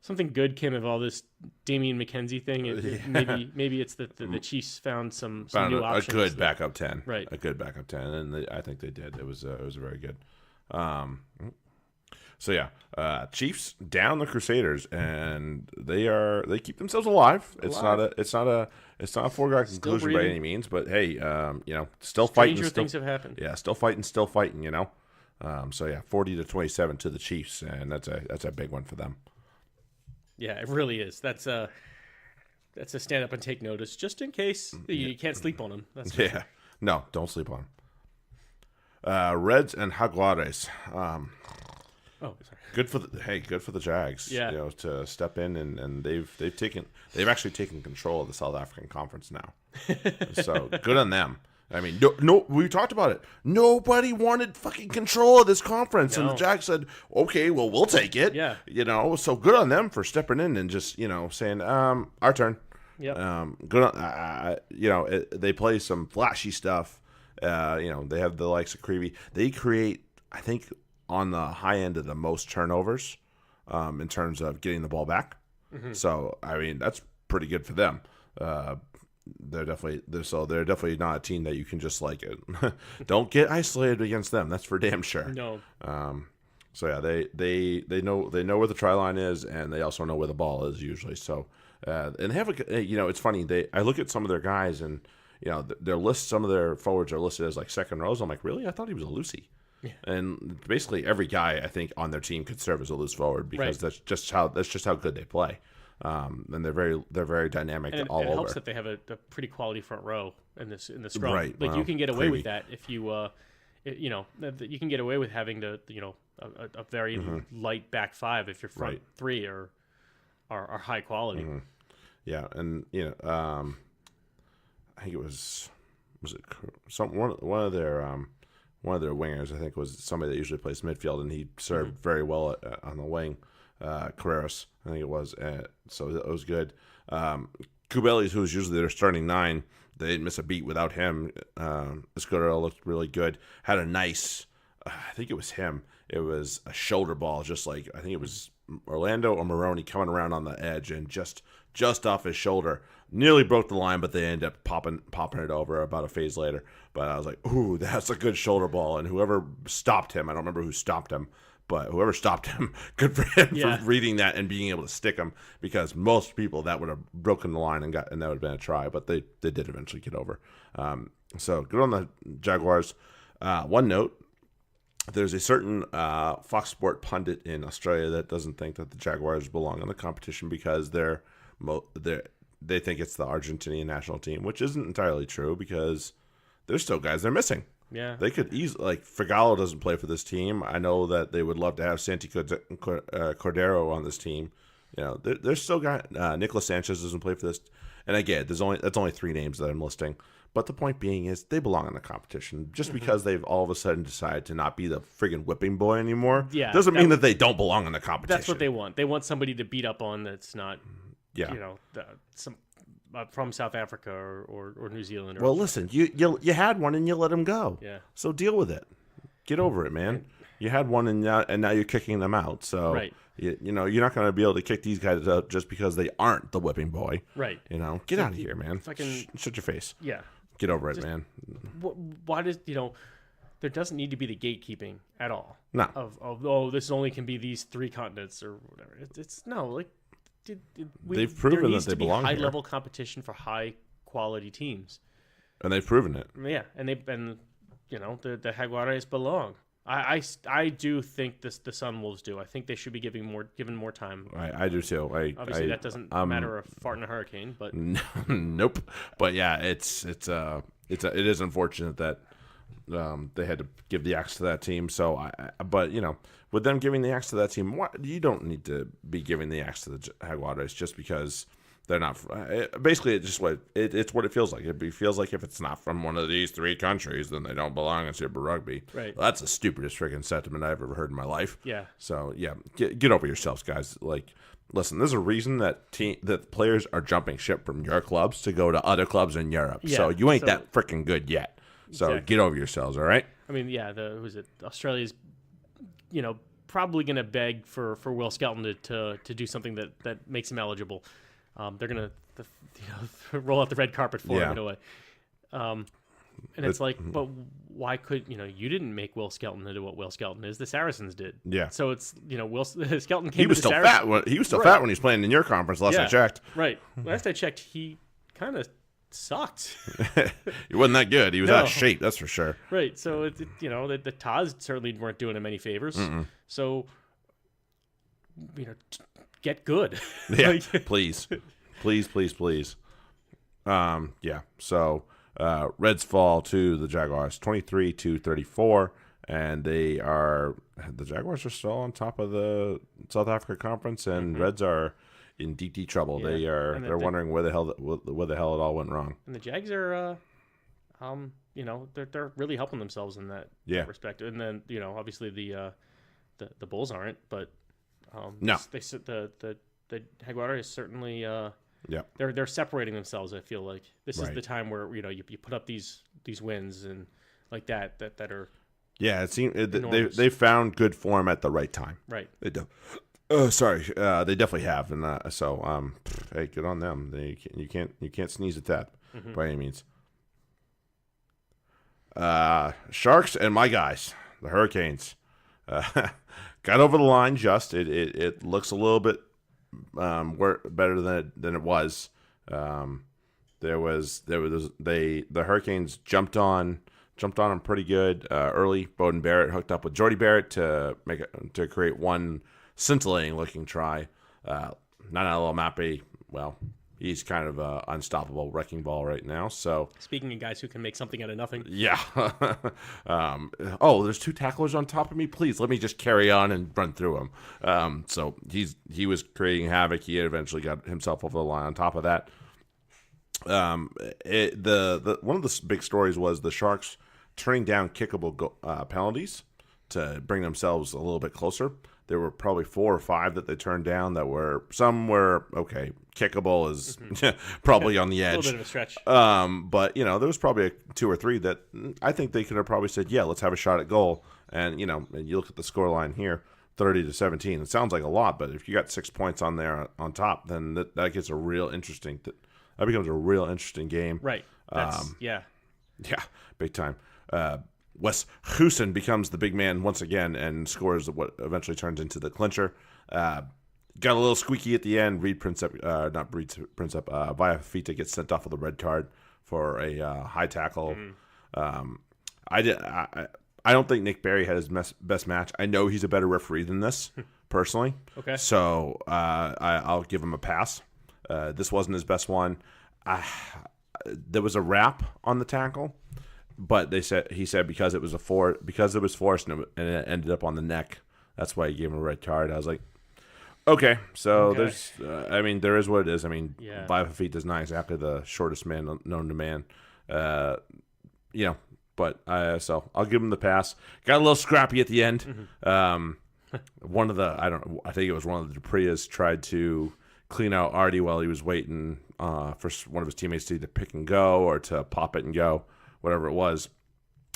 something good came of all this Damian McKenzie thing. Maybe it's that the Chiefs found some new options. A good backup 10, right? A good backup 10, and I think they did. It was very good. Chiefs down the Crusaders, and they keep themselves alive. It's not a foregone conclusion by any means, but hey, still fighting. Stranger things have happened. Yeah, still fighting. 40-27 to the Chiefs, and that's a big one for them. Yeah, it really is. That's a stand up and take notice, just in case you can't sleep on them. That's no, don't sleep on them. Reds and Jaguares. Oh, sorry. Good for the Jags. Yeah. To step in and they've actually taken control of the South African Conference now. So good on them. I mean, no, we talked about it. Nobody wanted fucking control of this conference, and the Jags said, "Okay, well, we'll take it." Yeah. So good on them for stepping in and just saying, "Our turn." Yep. Good on, they play some flashy stuff. They have the likes of Creevy. They create, I think, on the high end of the most turnovers in terms of getting the ball back. Mm-hmm. So, I mean, that's pretty good for them. They're definitely not a team that you can just don't get isolated against them. That's for damn sure. No. So yeah, they know where the try line is, and they also know where the ball is usually. So, and they have it's funny. I look at some of their guys, and some of their forwards are listed as like second rows. I'm like, really? I thought he was a loosey. Yeah. And basically every guy I think on their team could serve as a loose forward because that's just how good they play. And they're very dynamic all over. It helps that they have a pretty quality front row in this scrum. Right. Like you can get away with that if you you can get away with having a very light back five if your front three are high quality. Mm-hmm. Yeah, and I think it was one of their wingers. I think was somebody that usually plays midfield, and he served very well on the wing. Carreras, I think it was. So it was good. Kubelis, who's usually their starting 9, they didn't miss a beat without him. Escudero looked really good. Had a nice, I think it was him. It was a shoulder ball, just like I think it was Orlando or Maroney coming around on the edge and just off his shoulder. Nearly broke the line, but they ended up popping it over about a phase later. But I was like, ooh, that's a good shoulder ball. And whoever stopped him, I don't remember who stopped him, but whoever stopped him, good for him for reading that and being able to stick him, because most people that would have broken the line and that would have been a try, but they did eventually get over. So good on the Jaguars. One note, there's a certain Fox Sport pundit in Australia that doesn't think that the Jaguars belong in the competition because they think it's the Argentinian national team, which isn't entirely true because there's still guys they're missing. Yeah, they could easily Fregalo doesn't play for this team. I know that they would love to have Santi Cordero on this team. There's still guys. Nicolas Sanchez doesn't play for this, and again, that's only 3 names that I'm listing. But the point being is they belong in the competition. Just because they've all of a sudden decided to not be the friggin' whipping boy anymore doesn't mean that they don't belong in the competition. That's what they want. They want somebody to beat up on that's not, from South Africa or New Zealand. Well, listen, you had one and you let him go. Yeah. So deal with it. Get over it, man. You had one and now you're kicking them out. So you're not going to be able to kick these guys out just because they aren't the whipping boy. Right. Get out of here, man. Shut your face. Yeah. Get over it, man. Why does there doesn't need to be the gatekeeping at all. No. Of this only can be these 3 continents or whatever. It's no they've proven that they belong here. High level competition for high quality teams, and they've proven it. Yeah, and the Jaguares belong. I do think the Sunwolves do. I think they should be given more time. I do too. Obviously, that doesn't matter a fart in a hurricane, but nope. But yeah, it is unfortunate that they had to give the axe to that team. So but with them giving the axe to that team, you don't need to be giving the axe to the Jaguares just because they're not. Basically, it's what it feels like. It feels like if it's not from one of these 3 countries, then they don't belong in Super Rugby. Right. Well, that's the stupidest freaking sentiment I've ever heard in my life. Yeah. So yeah, get over yourselves, guys. Listen, there's a reason that players are jumping ship from your clubs to go to other clubs in Europe. Yeah, so you ain't that freaking good yet. So exactly. Get over yourselves, all right? I mean, yeah, Australia's, probably going to beg for Will Skelton to do something that makes him eligible. They're going to roll out the red carpet for him in a way. And it's but why could, you didn't make Will Skelton into what Will Skelton is. The Saracens did. Yeah. So it's, Will Skelton came He was still fat. He was still fat when he was playing in your conference last I checked. Right. Last I checked, he kind of sucked. He wasn't that good. He was out of shape, that's for sure. Right. So the Taz certainly weren't doing him any favors. Mm-mm. So get good. Yeah, please. Yeah. So Reds fall to the Jaguars 23-34, and the Jaguars are still on top of the South Africa Conference, and Reds are in deep trouble. Yeah. They're wondering where the hell it all went wrong. And the Jags are they're really helping themselves in that respect. And then obviously the Bulls aren't, but no, the Jaguares is certainly they're separating themselves. I feel like this is the time where you put up these wins and like that are Yeah, it seemed enormous. they found good form at the right time. right. They do. Sorry, they definitely have, and hey, good on them. You can't sneeze at that by any means. Sharks and my guys, the Hurricanes, got over the line. Just it looks a little bit better than it was. The Hurricanes jumped on them pretty good early. Bowden Barrett hooked up with Jordy Barrett to create one scintillating looking try. Nanalo Mape, well, he's kind of an unstoppable wrecking ball right now. So Speaking of guys who can make something out of nothing. yeah. There's 2 tacklers on top of me. Please let me just carry on and run through them. So he was creating havoc. He had eventually got himself over the line. On top of that, one of the big stories was the Sharks turning down kickable penalties to bring themselves a little bit closer. There were probably 4 or 5 that they turned down some were okay. Kickable is probably on the edge. A little bit of a stretch. But there was probably 2 or 3 that I think they could have probably said, yeah, let's have a shot at goal. And you look at the scoreline here, 30-17. It sounds like a lot, but if you got 6 points on there on top, then that gets a real interesting. That becomes a real interesting game. Right. Yeah, big time. Wes Goosen becomes the big man once again and scores what eventually turns into the clincher. Got a little squeaky at the end. Viafita gets sent off with a red card for a high tackle. I don't think Nick Berry had his best match. I know he's a better referee than this, personally. Okay. So I'll give him a pass. This wasn't his best one. There was a wrap on the tackle. But he said because it was forced and it ended up on the neck, that's why he gave him a red card. I was like, okay, so there's, there is what it is. Yeah. 5 feet is not exactly the shortest man known to man, But so I'll give him the pass. Got a little scrappy at the end. One of the I think it was one of the Duprias tried to clean out Artie while he was waiting for one of his teammates to either pick and go or to pop it and go. Whatever it was,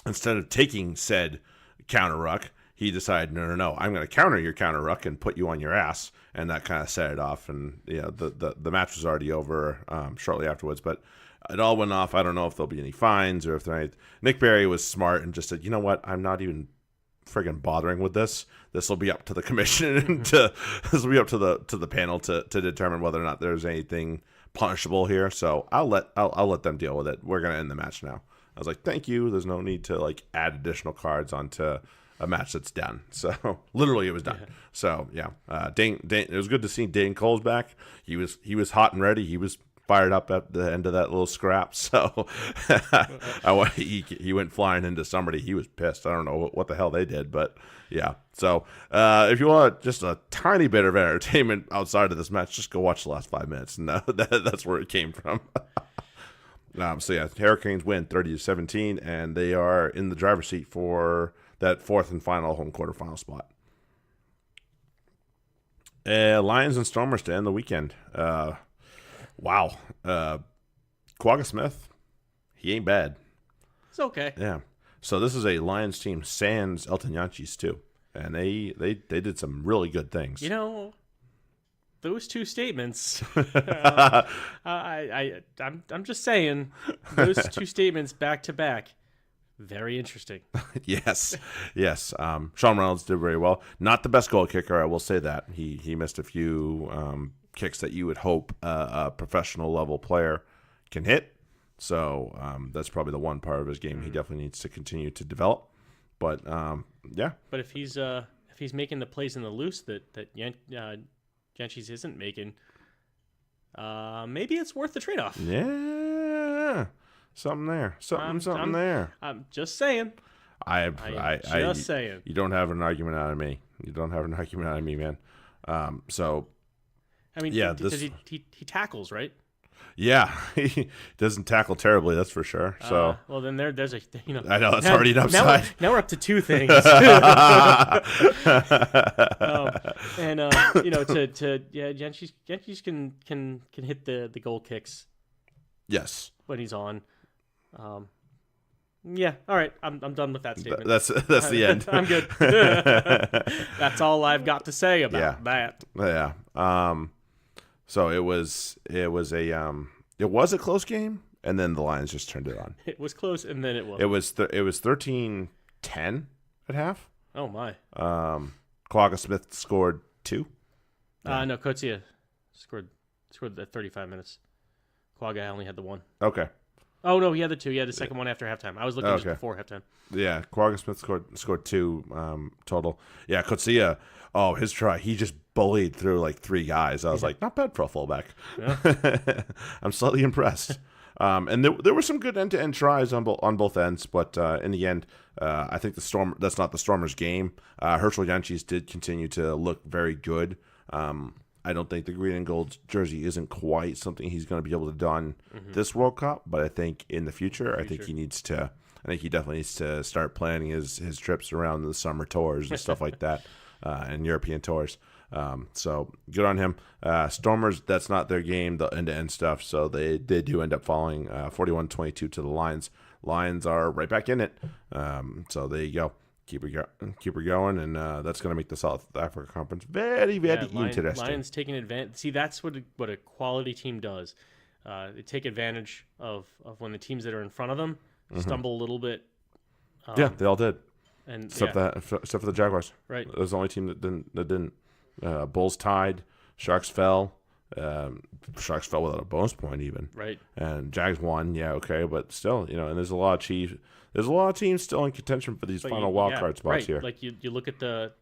instead of taking said counter ruck, he decided, no, I'm going to counter your counter ruck and put you on your ass, and that kind of set it off. And the match was already over shortly afterwards, but it all went off. I don't know if there'll be any fines or if there any. Nick Berry was smart and just said, you know what, I'm not even friggin' bothering with this. This will be up to the commission and this will be up to the panel to determine whether or not there's anything punishable here. So I'll let them deal with it. We're going to end the match now. I was like, thank you. There's no need to add additional cards onto a match that's done. So literally it was done. Yeah. So yeah, Dane, it was good to see Dane Cole's back. He was hot and ready. He was fired up at the end of that little scrap. So he went flying into somebody. He was pissed. I don't know what the hell they did, but yeah. So if you want just a tiny bit of entertainment outside of this match, just go watch the last 5 minutes. And that's where it came from. Hurricanes win 30-17, and they are in the driver's seat for that 4th and final home quarterfinal spot. Lions and Stormers to end the weekend. Wow. Quagga Smith, he ain't bad. It's okay. Yeah. So this is a Lions team sans Elton Yanchis too, and they did some really good things. Those 2 statements, I'm just saying, those 2 statements back to back, very interesting. Yes. Sean Reynolds did very well. Not the best goal kicker, I will say that. He missed a few kicks that you would hope a professional level player can hit. So that's probably the one part of his game he definitely needs to continue to develop. But yeah. But if he's making the plays in the loose that Yanchis isn't making, maybe it's worth the trade-off. Yeah, something there, something there. I'm just saying. Just saying. You don't have an argument out of me. Man. He tackles, right? Yeah, he doesn't tackle terribly, that's for sure. So well, then there's a I know that's already an upside. Now we're up to 2 things. Yanchis can hit the goal kicks. Yes, when he's on. Yeah. All right. I'm done with that statement. That's the end. I'm good. That's all I've got to say about that. Yeah. So it was a close game, and then the Lions just turned it on. It was close, and then it was. It was 13-10 at half. Oh my. Quagga Smith scored 2. No, Coetzee scored the 35 minutes. Quagga only had the 1. Okay. Oh no, he had the 2. He had the second one after halftime. I was looking just before halftime. Yeah, Quagga Smith scored 2 total. Yeah, Coetzee, his try, he just bullied through like 3 guys. I was like, not bad for a fullback. Yeah. I'm slightly impressed. And there were some good end-to-end tries on both ends, but in the end, I think that's not the Stormers' game. Herschel Yanchis did continue to look very good. I don't think the green and gold jersey isn't quite something he's going to be able to don this World Cup, but I think in the future, I think he definitely needs to start planning his trips around the summer tours and stuff like that, and European tours. So good on him. Stormers, that's not their game, the end-to-end stuff, so they do end up falling 41-22 to the Lions. Lions are right back in it. So there you go. Keep her going, and that's going to make the South Africa Conference very, very interesting. Lions taking advantage. See, that's what a quality team does. They take advantage of when the teams that are in front of them stumble a little bit. They all did. And except for the Jaguars. Right. It was the only team that didn't. Bulls tied. Sharks fell. Sharks fell without a bonus point even. Right. And Jags won. Yeah, okay, but still, and there's a lot of teams still in contention for these final wild card spots here. Like you look at the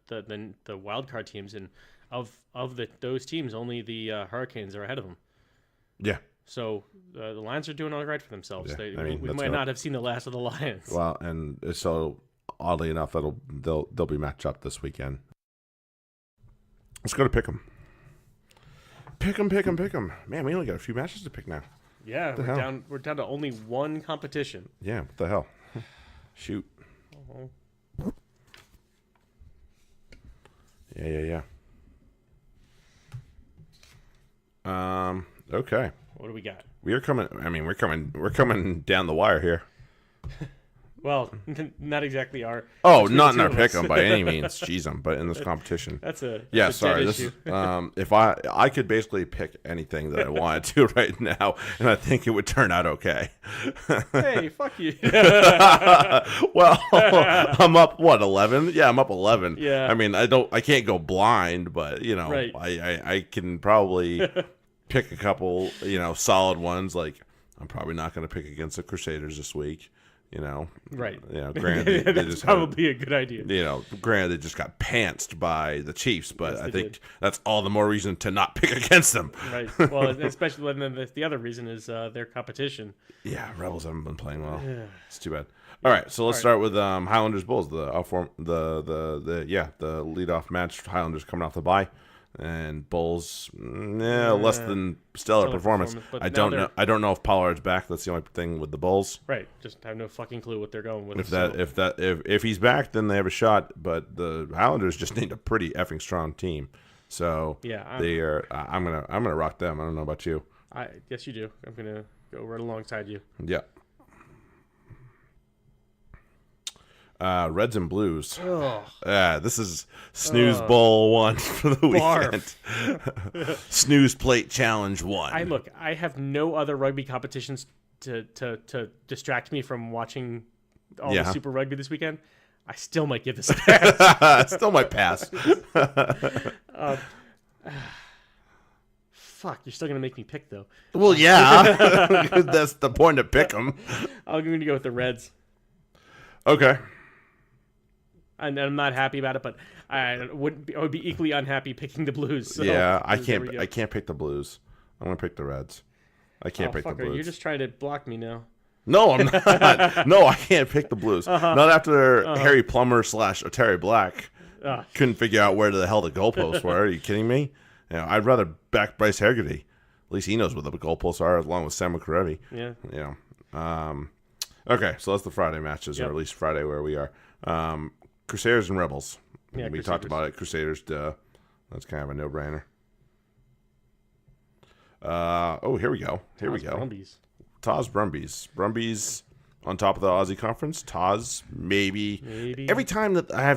wild card teams, and of those teams, only the Hurricanes are ahead of them. Yeah. So the Lions are doing all right for themselves. Yeah, we might not have seen the last of the Lions. Well, and so oddly enough, they'll be matched up this weekend. Let's go to Pick'em. Pick'em. Man, we only got a few matches to pick now. Yeah, we're down to only one competition. Yeah, what the hell? Shoot. Uh-huh. Yeah. Okay. What do we got? We're coming down the wire here. Well, not exactly our. Oh, not in our pick'em by any means. Jeez, but in this competition. That's a sorry. This is if I could basically pick anything that I wanted to right now, and I think it would turn out okay. Hey, fuck you. Well, I'm up 11? Yeah, I'm up 11. Yeah. I mean, I can't go blind, but right. I can probably pick a couple, solid ones. Like I'm probably not going to pick against the Crusaders this week. Right. Granted, they that's just probably a good idea. Granted, they just got pantsed by the Chiefs, but Yes, I think that's all the more reason to not pick against them. Right. Well, especially when the other reason is their competition. Yeah, Rebels haven't been playing well. It's too bad. All right, so let's start with Highlanders Bulls. The leadoff match. Highlanders coming off the bye. And Bulls, less than stellar performance. I don't know if Pollard's back. That's the only thing with the Bulls. Right. Just have no fucking clue what they're going with. If he's back, then they have a shot. But the Highlanders just need a pretty effing strong team. So they are. I'm gonna rock them. I don't know about you. Yes, you do. I'm gonna go right alongside you. Yeah. Reds and Blues. This is Snooze Bowl 1 for the weekend. Snooze Plate Challenge 1. I have no other rugby competitions to distract me from watching all the Super Rugby this weekend. I still might give this a pass. Still might pass. Fuck, you're still going to make me pick, though. Well, yeah. That's the point of pick 'em. I'm going to go with the Reds. Okay. And I'm not happy about it, but I would be equally unhappy picking the Blues. So I can't pick the Blues. I'm gonna pick the Reds. I can't pick the Blues. You're just trying to block me now. No, I'm not. No, I can't pick the Blues. Not after Harry Plummer / Terry Black couldn't figure out where the hell the goalposts were. Are you kidding me? I'd rather back Bryce Hargitay. At least he knows where the goalposts are, along with Sam McCready. Yeah. Okay, so that's the Friday matches, or at least Friday where we are. Crusaders and Rebels. We Crusaders. talked about it. Crusaders, duh. That's kind of a no-brainer. Here we go. Brumbies. Taz Brumbies. Brumbies on top of the Aussie Conference. Taz, maybe. Every time that I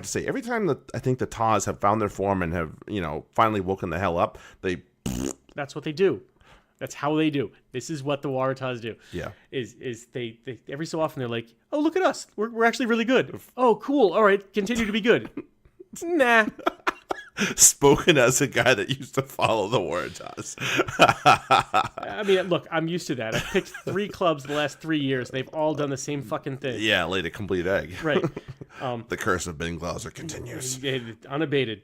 think the Taz have found their form and have, finally woken the hell up, That's what they do. That's how they do. This is what the Waratahs do. Yeah. Is they every so often they're like, oh, look at us. We're actually really good. Oh, cool. All right. Continue to be good. Nah. Spoken as a guy that used to follow the Waratahs. I mean, look, I'm used to that. I've picked 3 clubs the last 3 years. They've all done the same fucking thing. Yeah, laid a complete egg. Right. The curse of Ben Glauser continues. Unabated.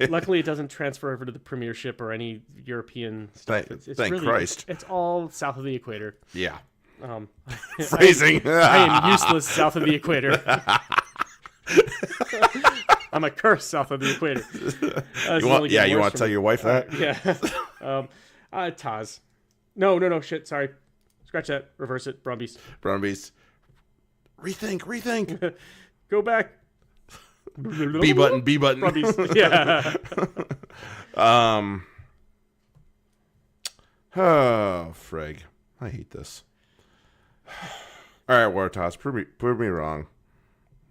Luckily, it doesn't transfer over to the Premiership or any European stuff. Thank Christ. It's all south of the equator. Yeah. Phrasing. I am useless south of the equator. I'm a curse south of the equator. You want to tell your wife that? Yeah. Taz. No, shit, sorry. Scratch that. Reverse it. Brumbies. Rethink. Go back. B button. Brumbies. Yeah. Oh, frig. I hate this. All right, Waratahs, prove me wrong.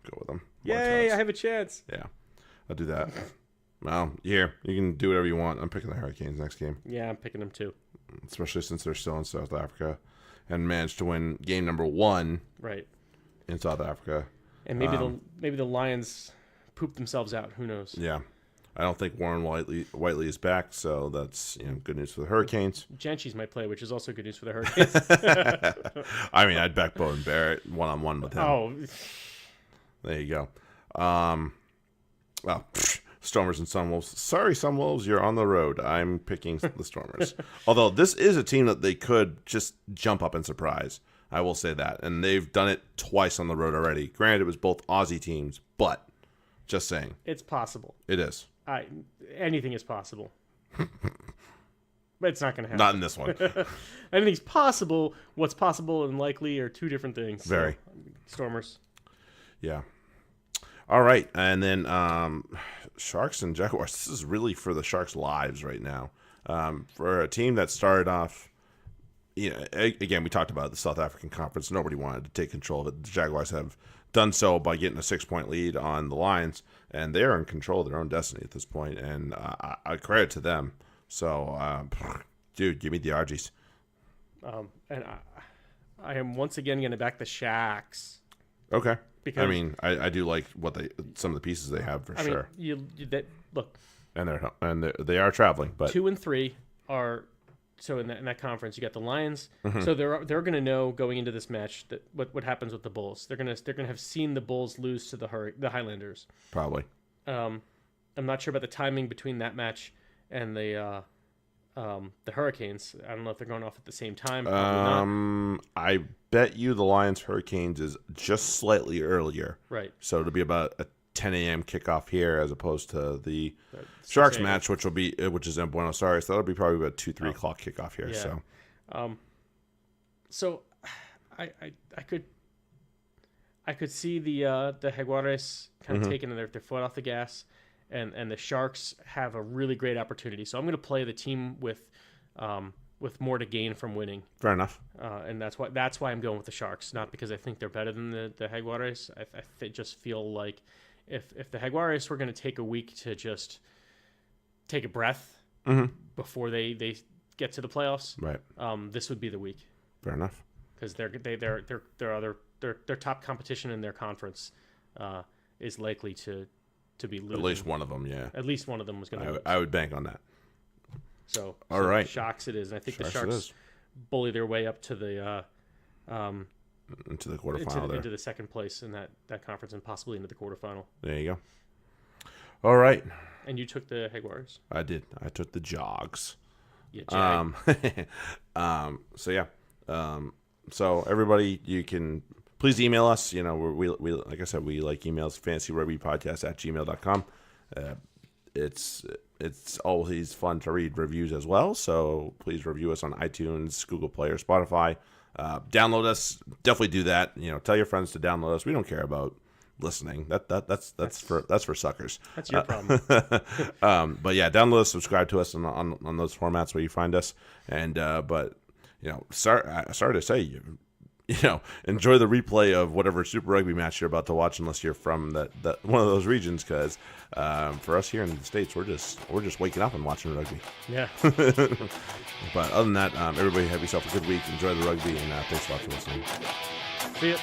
Go with them. Yay, I have a chance. Yeah, I'll do that. Well, you can do whatever you want. I'm picking the Hurricanes next game. Yeah, I'm picking them too. Especially since they're still in South Africa and managed to win game number 1 in South Africa. And maybe the Lions poop themselves out. Who knows? Yeah. I don't think Warren Whiteley is back, so that's good news for the Hurricanes. Genchis might play, which is also good news for the Hurricanes. I mean, I'd back Bowen Barrett one-on-one with him. Oh. There you go. Well, Stormers and Sunwolves. Sorry, Sunwolves, you're on the road. I'm picking the Stormers. Although this is a team that they could just jump up and surprise. I will say that. And they've done it twice on the road already. Granted, it was both Aussie teams, but just saying. It's possible. It is. Anything is possible. But it's not going to happen. Not in this one. Anything's possible. What's possible and likely are 2 different things. Very. So, Stormers. Yeah. All right. And then Sharks and Jaguars. This is really for the Sharks' lives right now. For a team that started off, again, we talked about the South African Conference. Nobody wanted to take control of it. The Jaguars have done so by getting a 6-point lead on the Lions, and they're in control of their own destiny at this point, and I credit to them. So, dude, give me the Argies. And I am once again going to back the Shacks. Okay. Because, I mean, I do like some of the pieces they have for sure. Look. And they are traveling, but 2 and 3 are. So in that conference, you got the Lions. Mm-hmm. So they're going to know going into this match that what happens with the Bulls. They're going to have seen the Bulls lose to the Highlanders. Probably. I'm not sure about the timing between that match and the Hurricanes. I don't know if they're going off at the same time. Probably not. I bet you the Lions Hurricanes is just slightly earlier. Right. So it'll be about a 10 a.m. kickoff here as opposed to the Sharks match, which is in Buenos Aires. That'll be probably about 2-3 o'clock kickoff here. Yeah. So, I could see the Jaguares kind of taking their foot off the gas, and the Sharks have a really great opportunity. So I'm going to play the team with more to gain from winning. Fair enough. And that's why I'm going with the Sharks, not because I think they're better than the Jaguares. I just feel like if the Jaguares were going to take a week to just take a breath before they get to the playoffs, right? This would be the week. Fair enough. Because their top competition in their conference is likely to be losing. At least one of them, yeah. At least one of them was going to lose. I would bank on that. So all right, Sharks it is, and I think the Sharks bully their way up to the into the quarterfinal into the second place in that conference, and possibly into the quarterfinal. There you go. All right. And you took the Jaguars. I did. I took the Jogs. Yeah. So yeah. So everybody, you can please email us. We like I said, we like emails. fantasyrugbypodcast@gmail.com. It's always fun to read reviews as well. So please review us on iTunes, Google Play, or Spotify. Download us. Definitely do that. Tell your friends to download us. We don't care about listening. That's for suckers. That's your problem. But yeah, download us, subscribe to us on those formats where you find us. And sorry to say, enjoy the replay of whatever Super Rugby match you're about to watch, unless you're from that one of those regions. Because for us here in the States, we're just waking up and watching rugby. Yeah. But other than that, everybody have yourself a good week. Enjoy the rugby, and thanks a lot for listening. See ya.